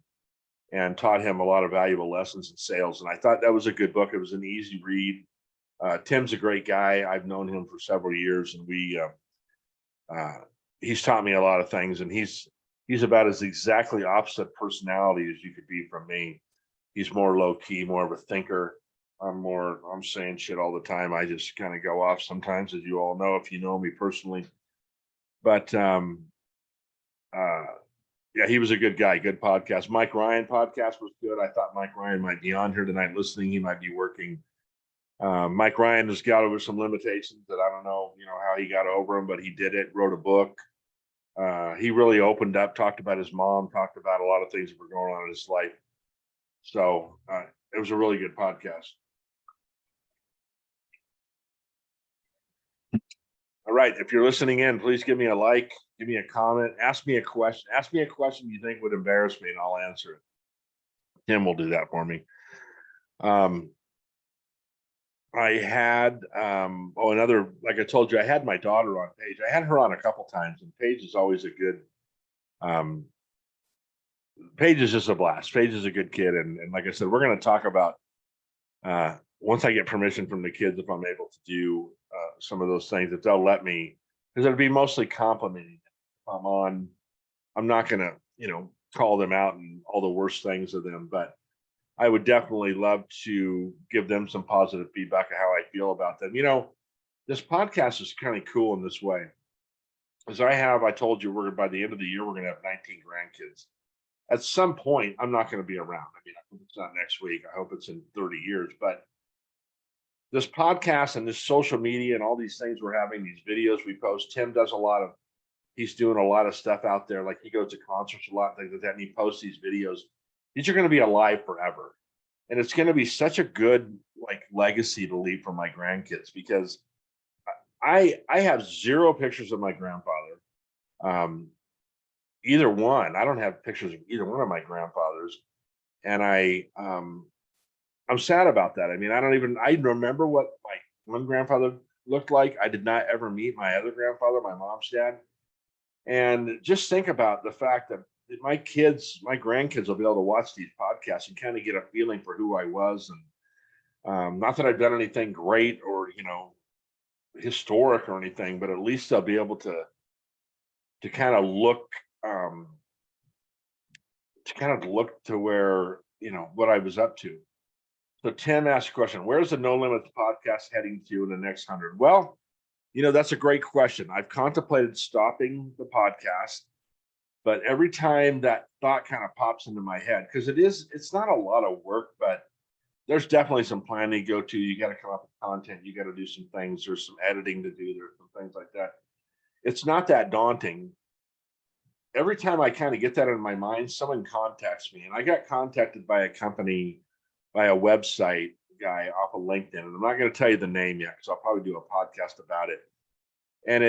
[SPEAKER 1] and taught him a lot of valuable lessons in sales. And I thought that was a good book. It was an easy read. Tim's a great guy. I've known him for several years, and he's taught me a lot of things. And he's about as exactly opposite personality as you could be from me. He's more low key, more of a thinker. I'm saying shit all the time. I just kind of go off sometimes, as you all know, if you know me personally. But yeah, he was a good guy, good podcast. Mike Ryan podcast was good. I thought Mike Ryan might be on here tonight listening. He might be working. Mike Ryan has got over some limitations that I don't know, how he got over them, but he did it, wrote a book. He really opened up, talked about his mom, talked about a lot of things that were going on in his life. So it was a really good podcast. All right. If you're listening in, please give me a like, give me a comment, ask me a question. Ask me a question you think would embarrass me, and I'll answer it. Tim will do that for me. I had another, like I told you, I had my daughter on Paige. I had her on a couple times, and Paige is always a good Paige is just a blast. Paige is a good kid, and like I said, we're going to talk about once I get permission from the kids, if I'm able to do some of those things, if they'll let me, because it'll be mostly complimenting. If I'm on, I'm not going to, call them out and all the worst things of them, but I would definitely love to give them some positive feedback of how I feel about them. This podcast is kind of cool in this way. As I told you, by the end of the year, we're going to have 19 grandkids. At some point, I'm not going to be around. I mean, I hope it's not next week. I hope it's in 30 years. But this podcast and this social media and all these things we're having, these videos we post, Tim does he's doing a lot of stuff out there. Like he goes to concerts a lot, things like that, and he posts these videos. These are going to be alive forever. And it's going to be such a good legacy to leave for my grandkids, because I have zero pictures of my grandfather. Either one. I don't have pictures of either one of my grandfathers. And I'm sad about that. I mean, I remember what my one grandfather looked like. I did not ever meet my other grandfather, my mom's dad. And just think about the fact that my grandkids will be able to watch these podcasts and kind of get a feeling for who I was. And not that I've done anything great or, historic or anything, but at least they'll be able to kind of look to where, what I was up to. So Tim asked a question: where's the No Limits podcast heading to in the next 100? Well, that's a great question. I've contemplated stopping the podcast, but every time that thought kind of pops into my head, because it's not a lot of work, but there's definitely some planning to go to. You got to come up with content. You got to do some things. There's some editing to do. There's some things like that. It's not that daunting. Every time I kind of get that in my mind, someone contacts me, and I got contacted by a company, by a website guy off of LinkedIn, and I'm not going to tell you the name yet because I'll probably do a podcast about it. And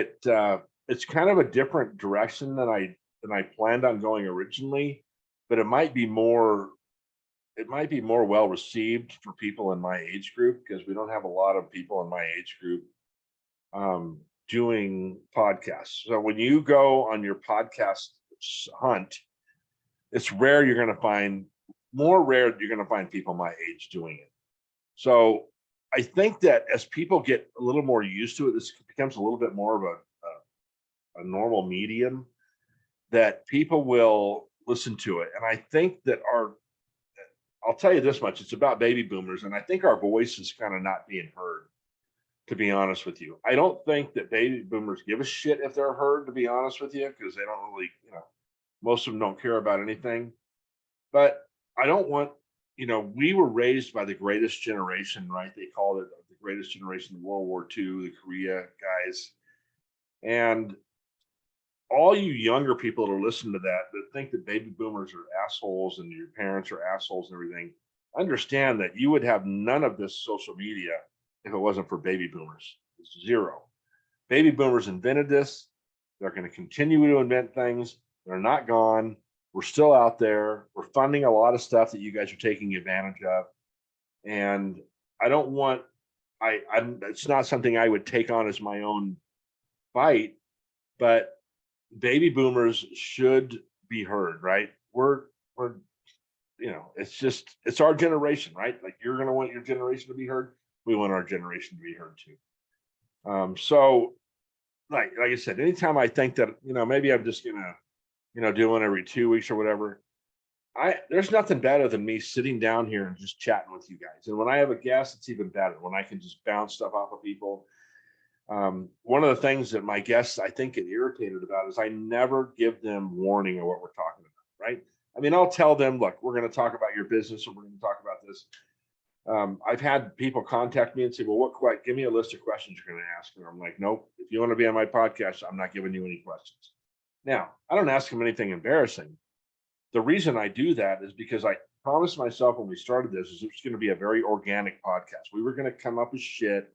[SPEAKER 1] it's kind of a different direction than I planned on going originally, but it might be more well received for people in my age group because we don't have a lot of people in my age group doing podcasts. So when you go on your podcast hunt, it's rare you're going to find people my age doing it. So I think that as people get a little more used to it, this becomes a little bit more of a normal medium that people will listen to it. And I think that I'll tell you this much, it's about baby boomers. And I think our voice is kind of not being heard, to be honest with you. I don't think that baby boomers give a shit if they're heard, to be honest with you, because they don't really, most of them don't care about anything. But I don't want, we were raised by the greatest generation, right? They called it the greatest generation in World War II, the Korea guys. And all you younger people that are listening to that think that baby boomers are assholes and your parents are assholes and everything, understand that you would have none of this social media if it wasn't for baby boomers. It's zero. Baby boomers invented this. They're going to continue to invent things. They're not gone. We're still out there. We're funding a lot of stuff that you guys are taking advantage of. And I don't want, it's not something I would take on as my own fight, but baby boomers should be heard, right? We're it's our generation, right? Like you're going to want your generation to be heard. We want our generation to be heard too. So like I said, anytime I think that, maybe I'm just gonna, do one every 2 weeks or whatever, there's nothing better than me sitting down here and just chatting with you guys. And when I have a guest, it's even better when I can just bounce stuff off of people. One of the things that my guests, I think, get irritated about is I never give them warning of what we're talking about, right? I mean, I'll tell them, look, we're going to talk about your business or we're going to talk about this. I've had people contact me and say, well, give me a list of questions you're going to ask. And I'm like, nope, if you want to be on my podcast, I'm not giving you any questions. Now, I don't ask them anything embarrassing. The reason I do that is because I promised myself when we started this is it was going to be a very organic podcast. We were going to come up with shit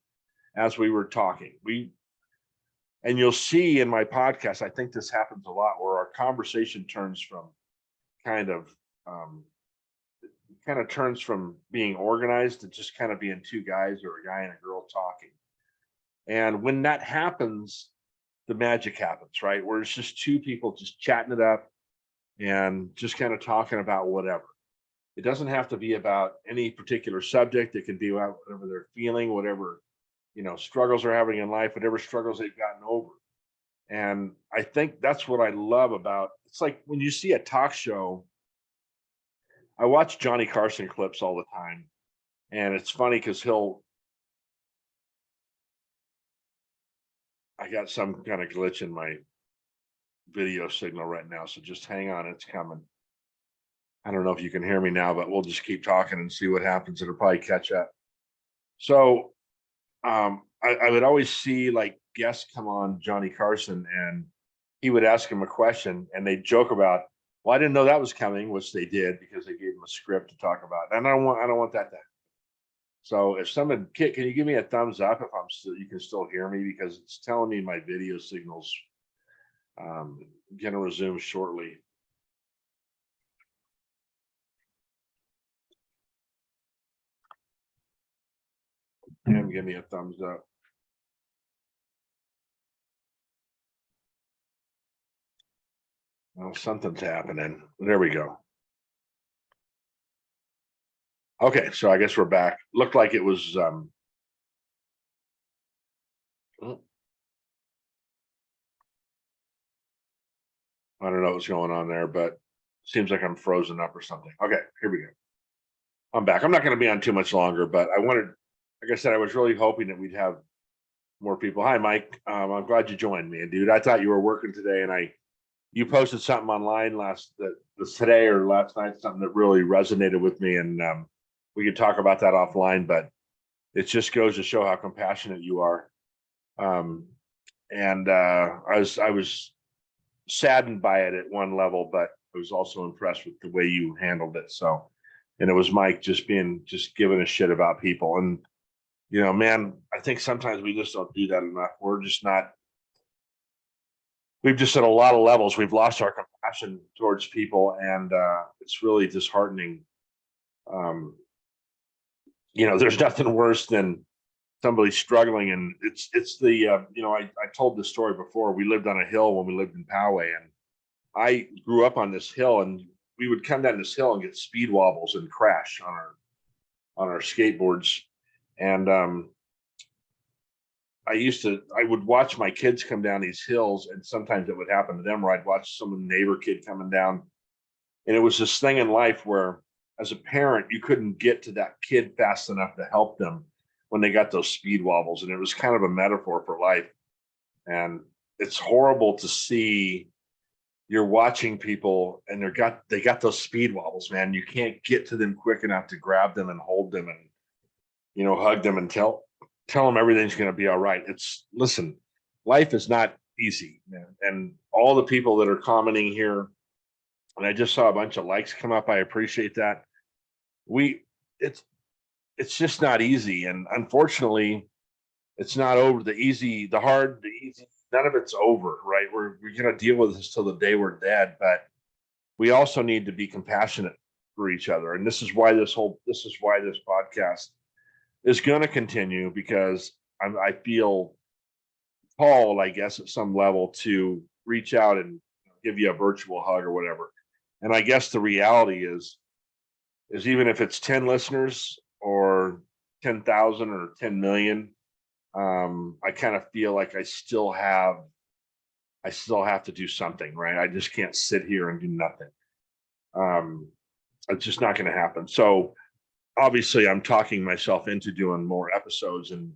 [SPEAKER 1] as we were talking. And you'll see in my podcast, I think this happens a lot where our conversation turns from turns from being organized to just kind of being two guys or a guy and a girl talking. And when that happens, the magic happens, right? Where it's just two people just chatting it up and just kind of talking about whatever. It doesn't have to be about any particular subject. It can be about whatever they're feeling, whatever, struggles they're having in life, whatever struggles they've gotten over. And I think that's what I love about, it's like when you see a talk show, I watch Johnny Carson clips all the time. And it's funny because I got some kind of glitch in my video signal right now. So just hang on, it's coming. I don't know if you can hear me now, but we'll just keep talking and see what happens. It'll probably catch up. So I would always see like guests come on Johnny Carson and he would ask him a question and they joke about, well, I didn't know that was coming, which they did because they gave him a script to talk about. And I don't want that to happen. So if someone, Kit, can you give me a thumbs up if you can still hear me, because it's telling me my video signal's going to resume shortly. And give me a thumbs up. Well, something's happening. There we go. Okay, so I guess we're back. Looked like it was I don't know what's going on there, but seems like I'm frozen up or something. Okay, here we go. I'm back. I'm not going to be on too much longer, but I wanted, like I said, I was really hoping that we'd have more people. Hi, Mike. I'm glad you joined me, dude. I thought you were working today, and you posted something online today or last night, something that really resonated with me, and we could talk about that offline, but it just goes to show how compassionate you are. And I was saddened by it at one level, but I was also impressed with the way you handled it. So, and it was Mike just giving a shit about people. And, you know, man, I think sometimes we just don't do that enough. We've just at a lot of levels, we've lost our compassion towards people, and it's really disheartening. You know, there's nothing worse than somebody struggling, and it's the you know, I told this story before. We lived on a hill when we lived in Poway, and I grew up on this hill, and we would come down this hill and get speed wobbles and crash on our skateboards. And I would watch my kids come down these hills, and sometimes it would happen to them, or I'd watch some neighbor kid coming down. And it was this thing in life where, as a parent, you couldn't get to that kid fast enough to help them when they got those speed wobbles. And it was kind of a metaphor for life. And it's horrible to see, you're watching people and they got those speed wobbles, man. You can't get to them quick enough to grab them and hold them and, you know, hug them and tell them everything's going to be all right. Listen, life is not easy, man. And all the people that are commenting here, and I just saw a bunch of likes come up. I appreciate that. It's just not easy. And unfortunately, it's not over. The easy, the hard, the easy, none of it's over, right? We're going to deal with this till the day we're dead, but we also need to be compassionate for each other. And this is why this podcast is going to continue, because I feel called, I guess, at some level to reach out and give you a virtual hug or whatever. And I guess the reality is even if it's 10 listeners or 10,000 or 10 million, I kind of feel like I still have to do something, right? I just can't sit here and do nothing. It's just not going to happen. So obviously I'm talking myself into doing more episodes, and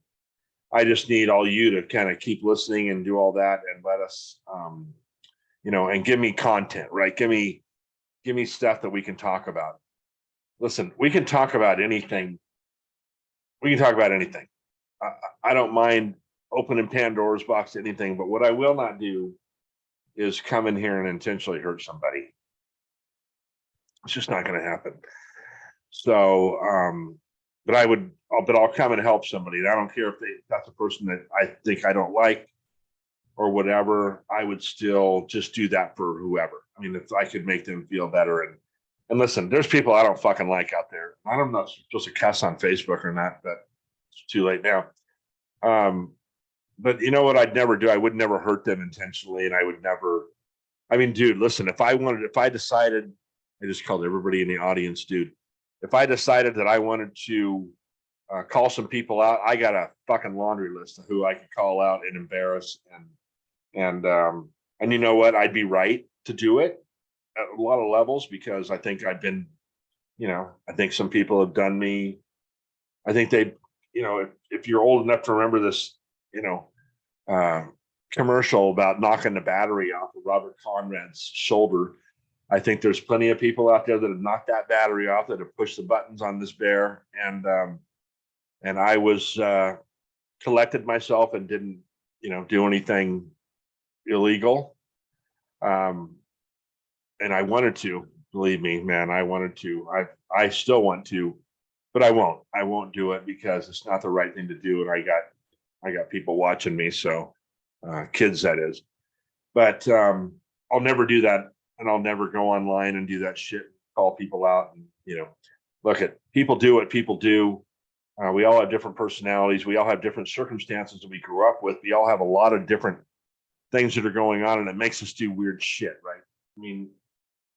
[SPEAKER 1] I just need all you to kind of keep listening and do all that, and let us, you know, and give me content, right? Give me stuff that we can talk about. Listen, we can talk about anything. We can talk about anything. I don't mind opening Pandora's box to anything, but what I will not do is come in here and intentionally hurt somebody. It's just not going to happen. So, but I'll come and help somebody. And I don't care if that's a person that I think I don't like or whatever. I would still just do that for whoever. I mean, if I could make them feel better. And listen, there's people I don't fucking like out there. I don't know if I'm supposed to cuss on Facebook or not, but it's too late now. But you know what I'd never do? I would never hurt them intentionally. And I would never, I mean, dude, listen, if I decided, I just called everybody in the audience, dude. If I decided that I wanted to call some people out, I got a fucking laundry list of who I could call out and embarrass. And you know what? I'd be right to do it at a lot of levels, because I think I've been, you know, I think some people have done me. I think they, you know, if you're old enough to remember this, you know, commercial about knocking the battery off of Robert Conrad's shoulder, I think there's plenty of people out there that have knocked that battery off, that have pushed the buttons on this bear. And I was collected myself and didn't, you know, do anything illegal. And I wanted to, believe me, man, I wanted to. I still want to, but I won't do it, because it's not the right thing to do. And I got people watching me, so kids, that is. But I'll never do that, and I'll never go online and do that shit, call people out. And, you know, look, at people do what people do. We all have different personalities. We all have different circumstances that we grew up with. We all have a lot of different things that are going on, and it makes us do weird shit, right? I mean,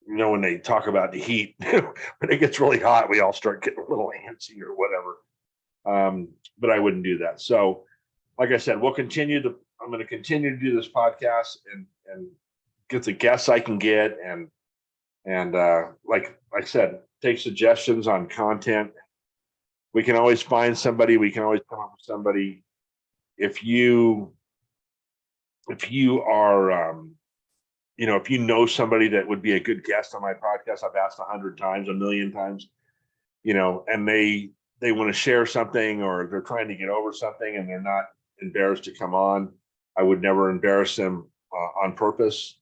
[SPEAKER 1] you know, when they talk about the heat, when it gets really hot, we all start getting a little antsy or whatever. But I wouldn't do that. So, like I said, I'm going to continue to do this podcast and get the guests I can get, and like I said, take suggestions on content. We can always find somebody. We can always come up with somebody. If you are, you know, if you know somebody that would be a good guest on my podcast, I've asked 100 times, a million times. and they want to share something, or they're trying to get over something and they're not embarrassed to come on. I would never embarrass them on purpose.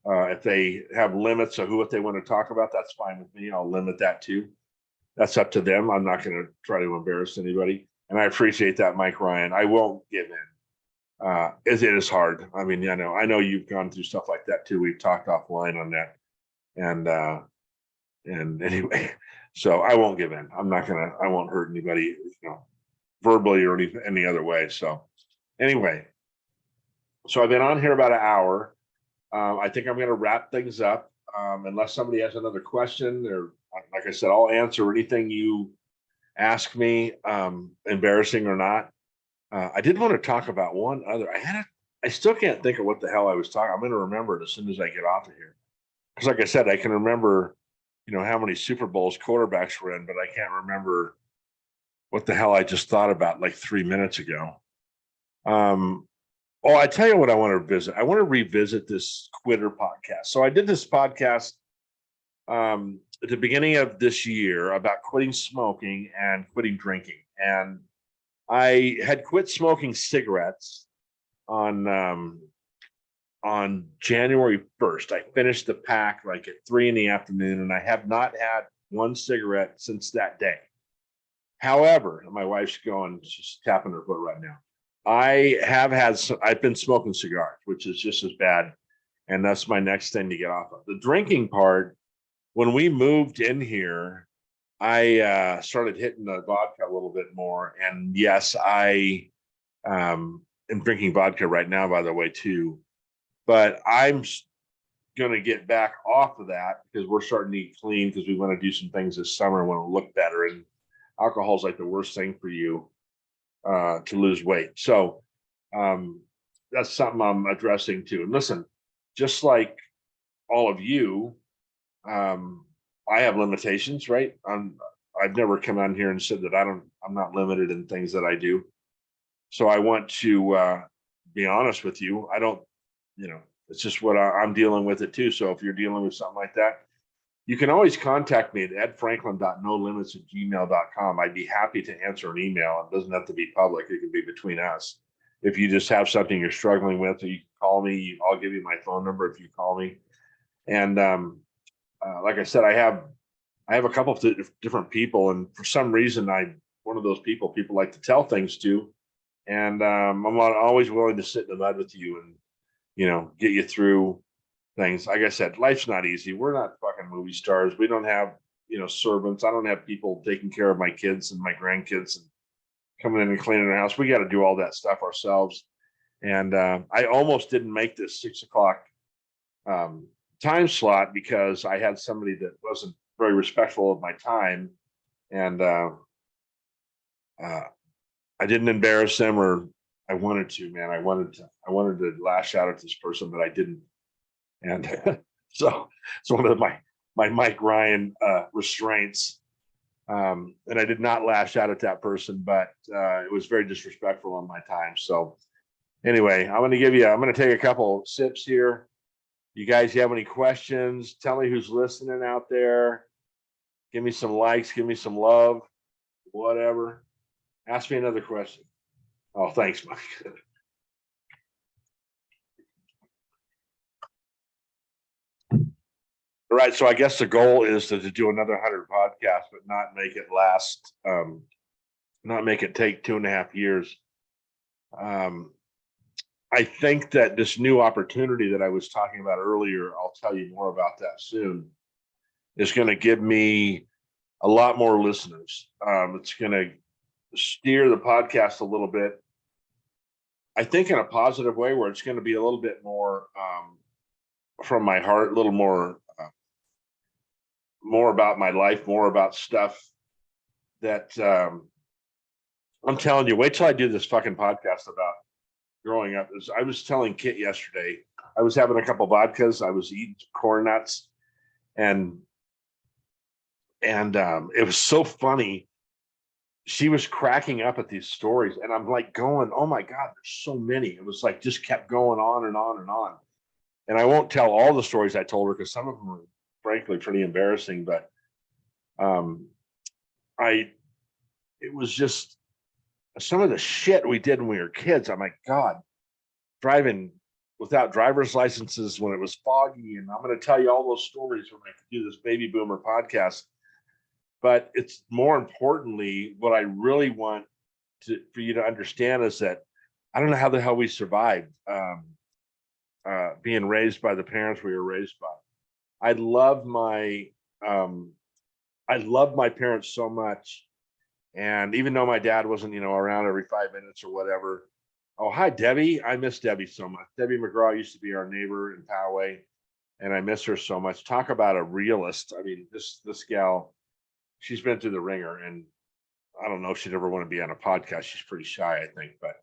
[SPEAKER 1] If they have limits of what they want to talk about, that's fine with me. I'll limit that too. That's up to them. I'm not going to try to embarrass anybody. And I appreciate that, Mike Ryan. I won't give in. It is hard. I mean, I know you've gone through stuff like that too. We've talked offline on that. And anyway, so I won't give in. I won't hurt anybody, verbally or any other way. So anyway, so I've been on here about an hour. I think I'm going to wrap things up. Unless somebody has another question, or like I said, I'll answer anything you ask me, embarrassing or not. I did want to talk about one other. I still can't think of what the hell I was talking. I'm going to remember it as soon as I get off of here. Because like I said, I can remember, how many Super Bowls quarterbacks were in, but I can't remember what the hell I just thought about like 3 minutes ago. I tell you what I want to visit. I want to revisit this quitter podcast. So I did this podcast at the beginning of this year about quitting smoking and quitting drinking. And I had quit smoking cigarettes on January 1st. I finished the pack like at 3 p.m, and I have not had one cigarette since that day. However, my wife's she's tapping her foot right now. I've been smoking cigars, which is just as bad. And that's my next thing to get off of. The drinking part, when we moved in here, I started hitting the vodka a little bit more. And yes, I am drinking vodka right now, by the way, too. But I'm going to get back off of that because we're starting to eat clean, because we want to do some things this summer and want to look better. And alcohol is like the worst thing for you to lose weight. So that's something I'm addressing too. And listen, just like all of you, I have limitations, right? I've never come on here and said that I'm not limited in things that I do. So I want to be honest with you. I don't, it's just what I'm dealing with it too. So if you're dealing with something like that, you can always contact me at edfranklin.nolimits@gmail.com. I'd be happy to answer an email. It doesn't have to be public. It can be between us. If you just have something you're struggling with, you can call me. I'll give you my phone number if you call me. And like I said, I have a couple of different people, and for some reason, I'm one of those people like to tell things to. And I'm always willing to sit in the mud with you and, get you through things. Like I said, life's not easy. We're not fucking movie stars. We don't have, servants. I don't have people taking care of my kids and my grandkids and coming in and cleaning our house. We got to do all that stuff ourselves. And I almost didn't make this 6 o'clock time slot because I had somebody that wasn't very respectful of my time. And I didn't embarrass them, or I wanted to, man. I wanted to lash out at this person, but I didn't. And so it's one of my Mike Ryan restraints. And I did not lash out at that person, but it was very disrespectful on my time. So anyway, I'm going to take a couple sips here. You guys have any questions? Tell me who's listening out there. Give me some likes, give me some love, whatever. Ask me another question. Oh, thanks, Mike. All right, so I guess the goal is to do another 100 podcasts, but not make it last, not make it take 2.5 years. I think that this new opportunity that I was talking about earlier, I'll tell you more about that soon, is going to give me a lot more listeners. It's going to steer the podcast a little bit, I think, in a positive way, where it's going to be a little bit more from my heart, a little more about my life, more about stuff that I'm telling you. Wait till I do this fucking podcast about growing up. As I was telling Kit yesterday, I was having a couple vodkas, I was eating corn nuts, and it was so funny. She was cracking up at these stories, and I'm like going, oh my God, there's so many. It was like just kept going on and on and on. And I won't tell all the stories I told her because some of them were frankly pretty embarrassing, but it was just some of the shit we did when we were kids. I'm like, God, driving without driver's licenses when it was foggy. And I'm going to tell you all those stories when I do this baby boomer podcast. But it's more importantly, what I really want for you to understand is that I don't know how the hell we survived being raised by the parents we were raised by. I love my parents so much. And even though my dad wasn't, around every 5 minutes or whatever. Oh, hi, Debbie. I miss Debbie so much. Debbie McGraw used to be our neighbor in Poway, and I miss her so much. Talk about a realist. I mean, this gal, she's been through the ringer, and I don't know if she'd ever want to be on a podcast. She's pretty shy, I think, but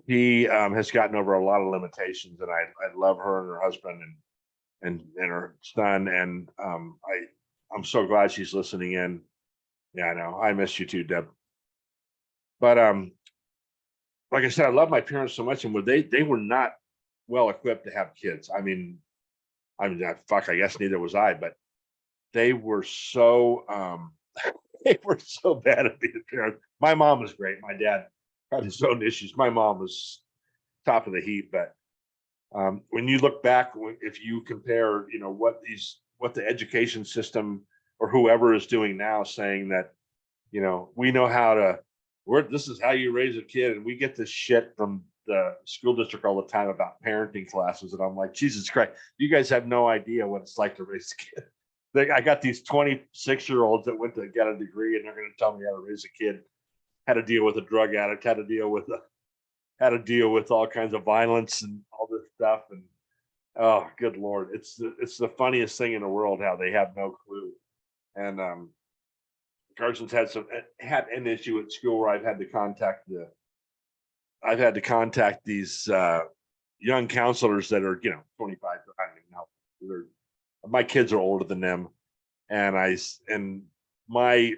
[SPEAKER 1] she has gotten over a lot of limitations, and I love her and her husband and her son, and I'm so glad she's listening in. Yeah, I know. I miss you too, Deb. But like I said, I love my parents so much, and they were not well equipped to have kids. I mean, fuck, I guess neither was I, but they were so they were so bad at being parents. My mom was great. My dad had his own issues. My mom was top of the heap, but when you look back, if you compare, what the education system or whoever is doing now, saying that, we know how to, this is how you raise a kid, and we get this shit from the school district all the time about parenting classes, and I'm like, Jesus Christ, you guys have no idea what it's like to raise a kid. I got these 26-year-olds that went to get a degree, and they're going to tell me how to raise a kid, how to deal with a drug addict, how to deal with all kinds of violence and all this stuff. And oh, good Lord, it's the funniest thing in the world how they have no clue. And Carson's had an issue at school where I've had to contact these young counselors that are 25. I don't even know. My kids are older than them, and my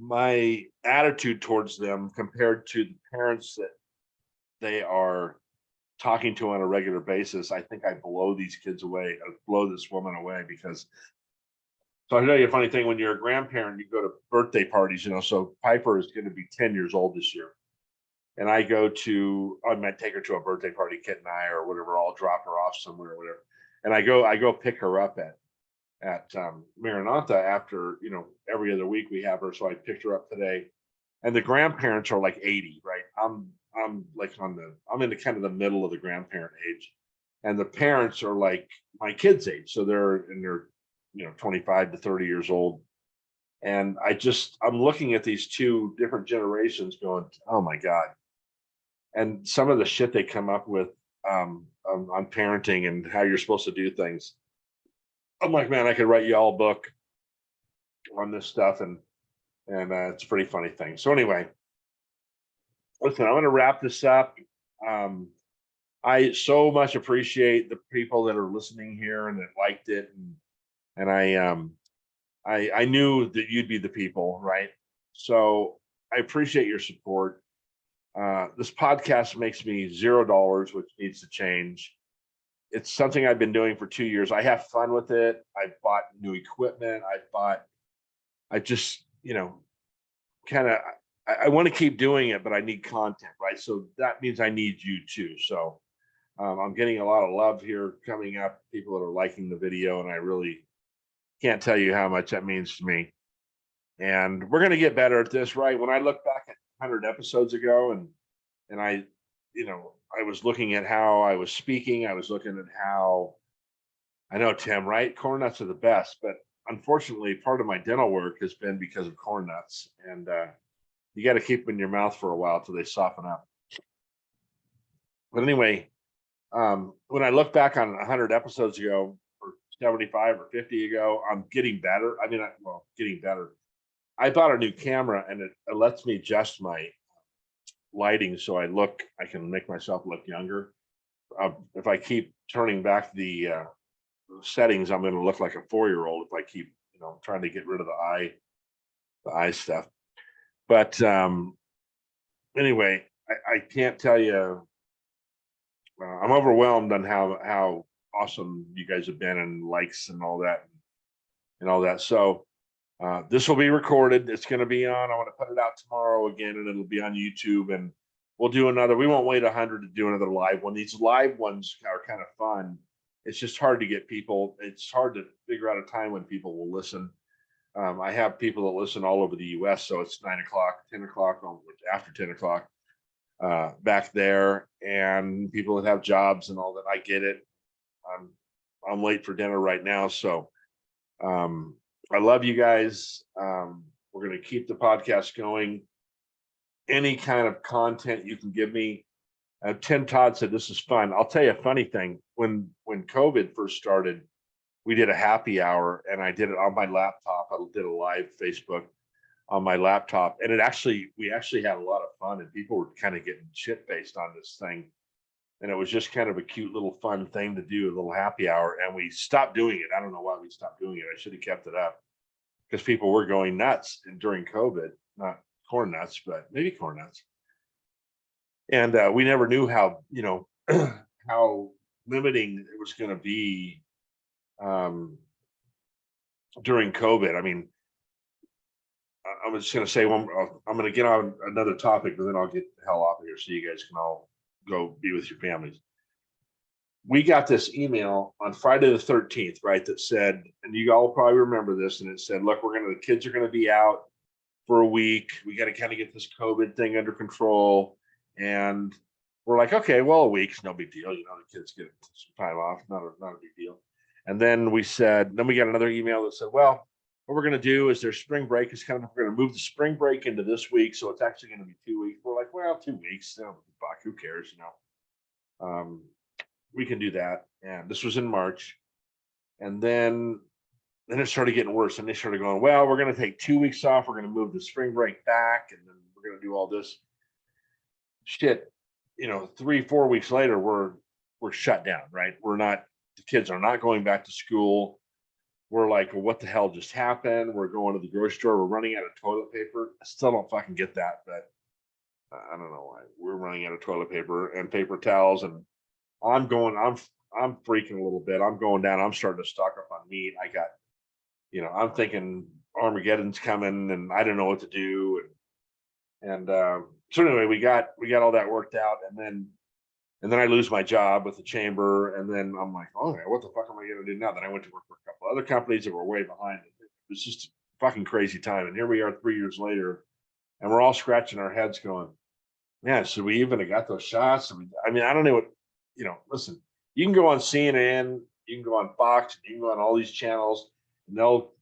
[SPEAKER 1] my attitude towards them compared to the parents that they are talking to on a regular basis, I think I blow these kids away, blow this woman away, because so I'll tell you a funny thing. When you're a grandparent, you go to birthday parties, so Piper is going to be 10 years old this year. And I might take her to a birthday party, Kit and I, or whatever. I'll drop her off somewhere or whatever. And I go pick her up at Maranatha after, every other week we have her. So I picked her up today, and the grandparents are like 80, right? I'm like I'm in the kind of the middle of the grandparent age, and the parents are like my kids' age. So they're 25 to 30 years old. And I'm looking at these two different generations going, oh my God. And some of the shit they come up with on parenting and how you're supposed to do things. I'm like, man, I could write you all a book on this stuff, and it's a pretty funny thing. So anyway, listen, I'm going to wrap this up. I so much appreciate the people that are listening here and that liked it, and I knew that you'd be the people, right? So I appreciate your support. This podcast makes me $0, which needs to change. It's something I've been doing for 2 years. I have fun with it. I bought new equipment. I just, I want to keep doing it, but I need content, right? So that means I need you too. So I'm getting a lot of love here coming up, people that are liking the video, and I really can't tell you how much that means to me. And we're going to get better at this, right? When I look back at 100 episodes ago, and I was looking at how I was speaking, I was looking at how, I know, Tim, right? Corn nuts are the best, but unfortunately, part of my dental work has been because of corn nuts, and you got to keep them in your mouth for a while till they soften up. But anyway, when I look back on 100 episodes ago, or 75 or 50 ago, I'm getting better. I mean, getting better. I bought a new camera, and it lets me adjust my lighting so I can make myself look younger. If I keep turning back the settings, I'm going to look like a 4-year-old if I keep, trying to get rid of the eye stuff. But anyway, I can't tell you. I'm overwhelmed on how awesome you guys have been, and likes and all that. and all that. So this will be recorded. It's going to be on. I want to put it out tomorrow again, and it'll be on YouTube. And we'll do another. We won't wait 100 to do another live one. These live ones are kind of fun. It's just hard to get people. It's hard to figure out a time when people will listen. I have people that listen all over the U.S., so it's 9 o'clock, 10 o'clock, after 10 o'clock back there, and people that have jobs and all that. I get it. I'm late for dinner right now, so I love you guys. We're going to keep the podcast going. Any kind of content you can give me. Tim Todd said this is fun. I'll tell you a funny thing. When COVID first started, we did a happy hour, and I did it on my laptop. I did a live Facebook on my laptop, and we actually had a lot of fun, and people were kind of getting shit faced on this thing. And it was just kind of a cute little fun thing to do, a little happy hour. And we stopped doing it. I don't know why we stopped doing it. I should have kept it up because people were going nuts during COVID, not corn nuts, but maybe corn nuts. And we never knew how, how limiting it was going to be during COVID. I mean, I'm just going to say I'm going to get on another topic, but then I'll get the hell off of here so you guys can all go be with your families. We got this email on Friday the 13th, right? That said, and you all probably remember this, and it said, look, the kids are going to be out for a week. We got to kind of get this COVID thing under control. And we're like, okay, well, a week's no big deal. The kids get some time off, not a big deal. And then we got another email that said, well, what we're going to do is their spring break is we're going to move the spring break into this week. So it's actually going to be 2 weeks. We're like, well, 2 weeks, fuck, who cares, we can do that. And this was in March. And then it started getting worse. And they started going, well, we're going to take 2 weeks off. We're going to move the spring break back. And then we're going to do all this shit. 3-4 weeks later, we're shut down, right? The kids are not going back to school. We're like, well, what the hell just happened? We're going to the grocery store. We're running out of toilet paper. I still don't fucking get that, but I don't know why. We're running out of toilet paper and paper towels, and I'm freaking a little bit. I'm going down. I'm starting to stock up on meat. I got, I'm thinking Armageddon's coming, and I don't know what to do. And so anyway, we got all that worked out, and then I lose my job with the chamber, and then I'm like, okay, what the fuck am I going to do now? Then I went to work for a couple other companies that were way behind. It was just a fucking crazy time. And here we are 3 years later, and we're all scratching our heads going, yeah, should we even have got those shots? I mean, I don't know what, listen, you can go on CNN, you can go on Fox, you can go on all these channels, and they'll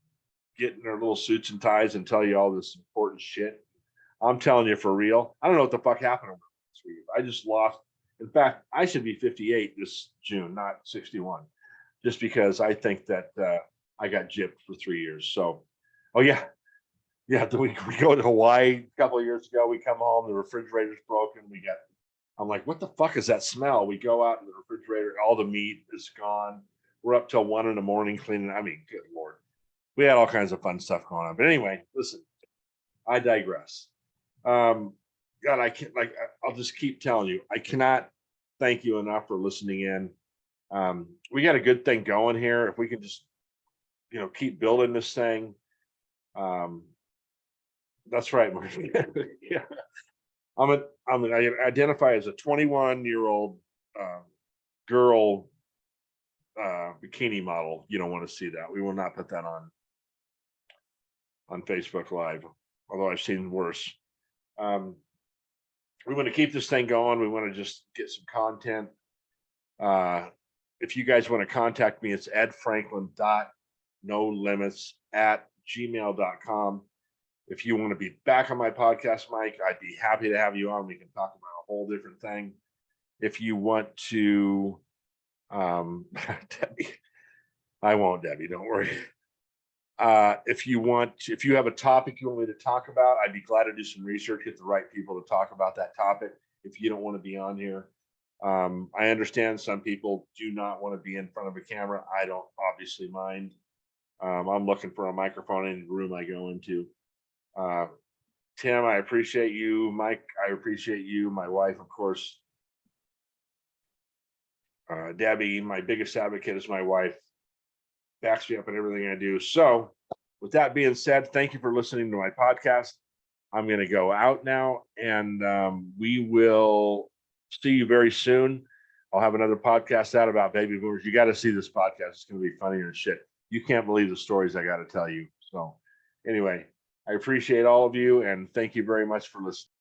[SPEAKER 1] get in their little suits and ties and tell you all this important shit. I'm telling you for real. I don't know what the fuck happened over this week. I just lost. In fact, I should be 58 this June, not 61, just because I think that I got gypped for 3 years. So, oh yeah. We go to Hawaii a couple of years ago. We come home, the refrigerator's broken. I'm like, what the fuck is that smell? We go out in the refrigerator, all the meat is gone. We're up till 1 a.m. cleaning. I mean, good Lord. We had all kinds of fun stuff going on. But anyway, listen, I digress. God, I'll just keep telling you, I cannot thank you enough for listening in. We got a good thing going here. If we can just, keep building this thing. That's right, Marty. Yeah. I identify as a 21-year-old girl bikini model. You don't want to see that. We will not put that on Facebook Live, although I've seen worse. We want to keep this thing going. We want to just get some content. If you guys want to contact me, it's edfranklin.nolimits@gmail.com. If you want to be back on my podcast, Mike, I'd be happy to have you on. We can talk about a whole different thing. If you want to, Debbie, I won't, Debbie, don't worry. If you have a topic you want me to talk about, I'd be glad to do some research, get the right people to talk about that topic. If you don't want to be on here, I understand some people do not want to be in front of a camera. I don't obviously mind. I'm looking for a microphone in the room I go into. Tim, I appreciate you. Mike, I appreciate you. My wife, of course. Debbie, my biggest advocate is my wife. backs me up in everything I do. So with that being said, thank you for listening to my podcast. I'm going to go out now, and we will see you very soon. I'll have another podcast out about baby boomers. You got to see this podcast. It's going to be funnier than shit. You can't believe the stories I got to tell you. So anyway, I appreciate all of you, and thank you very much for listening.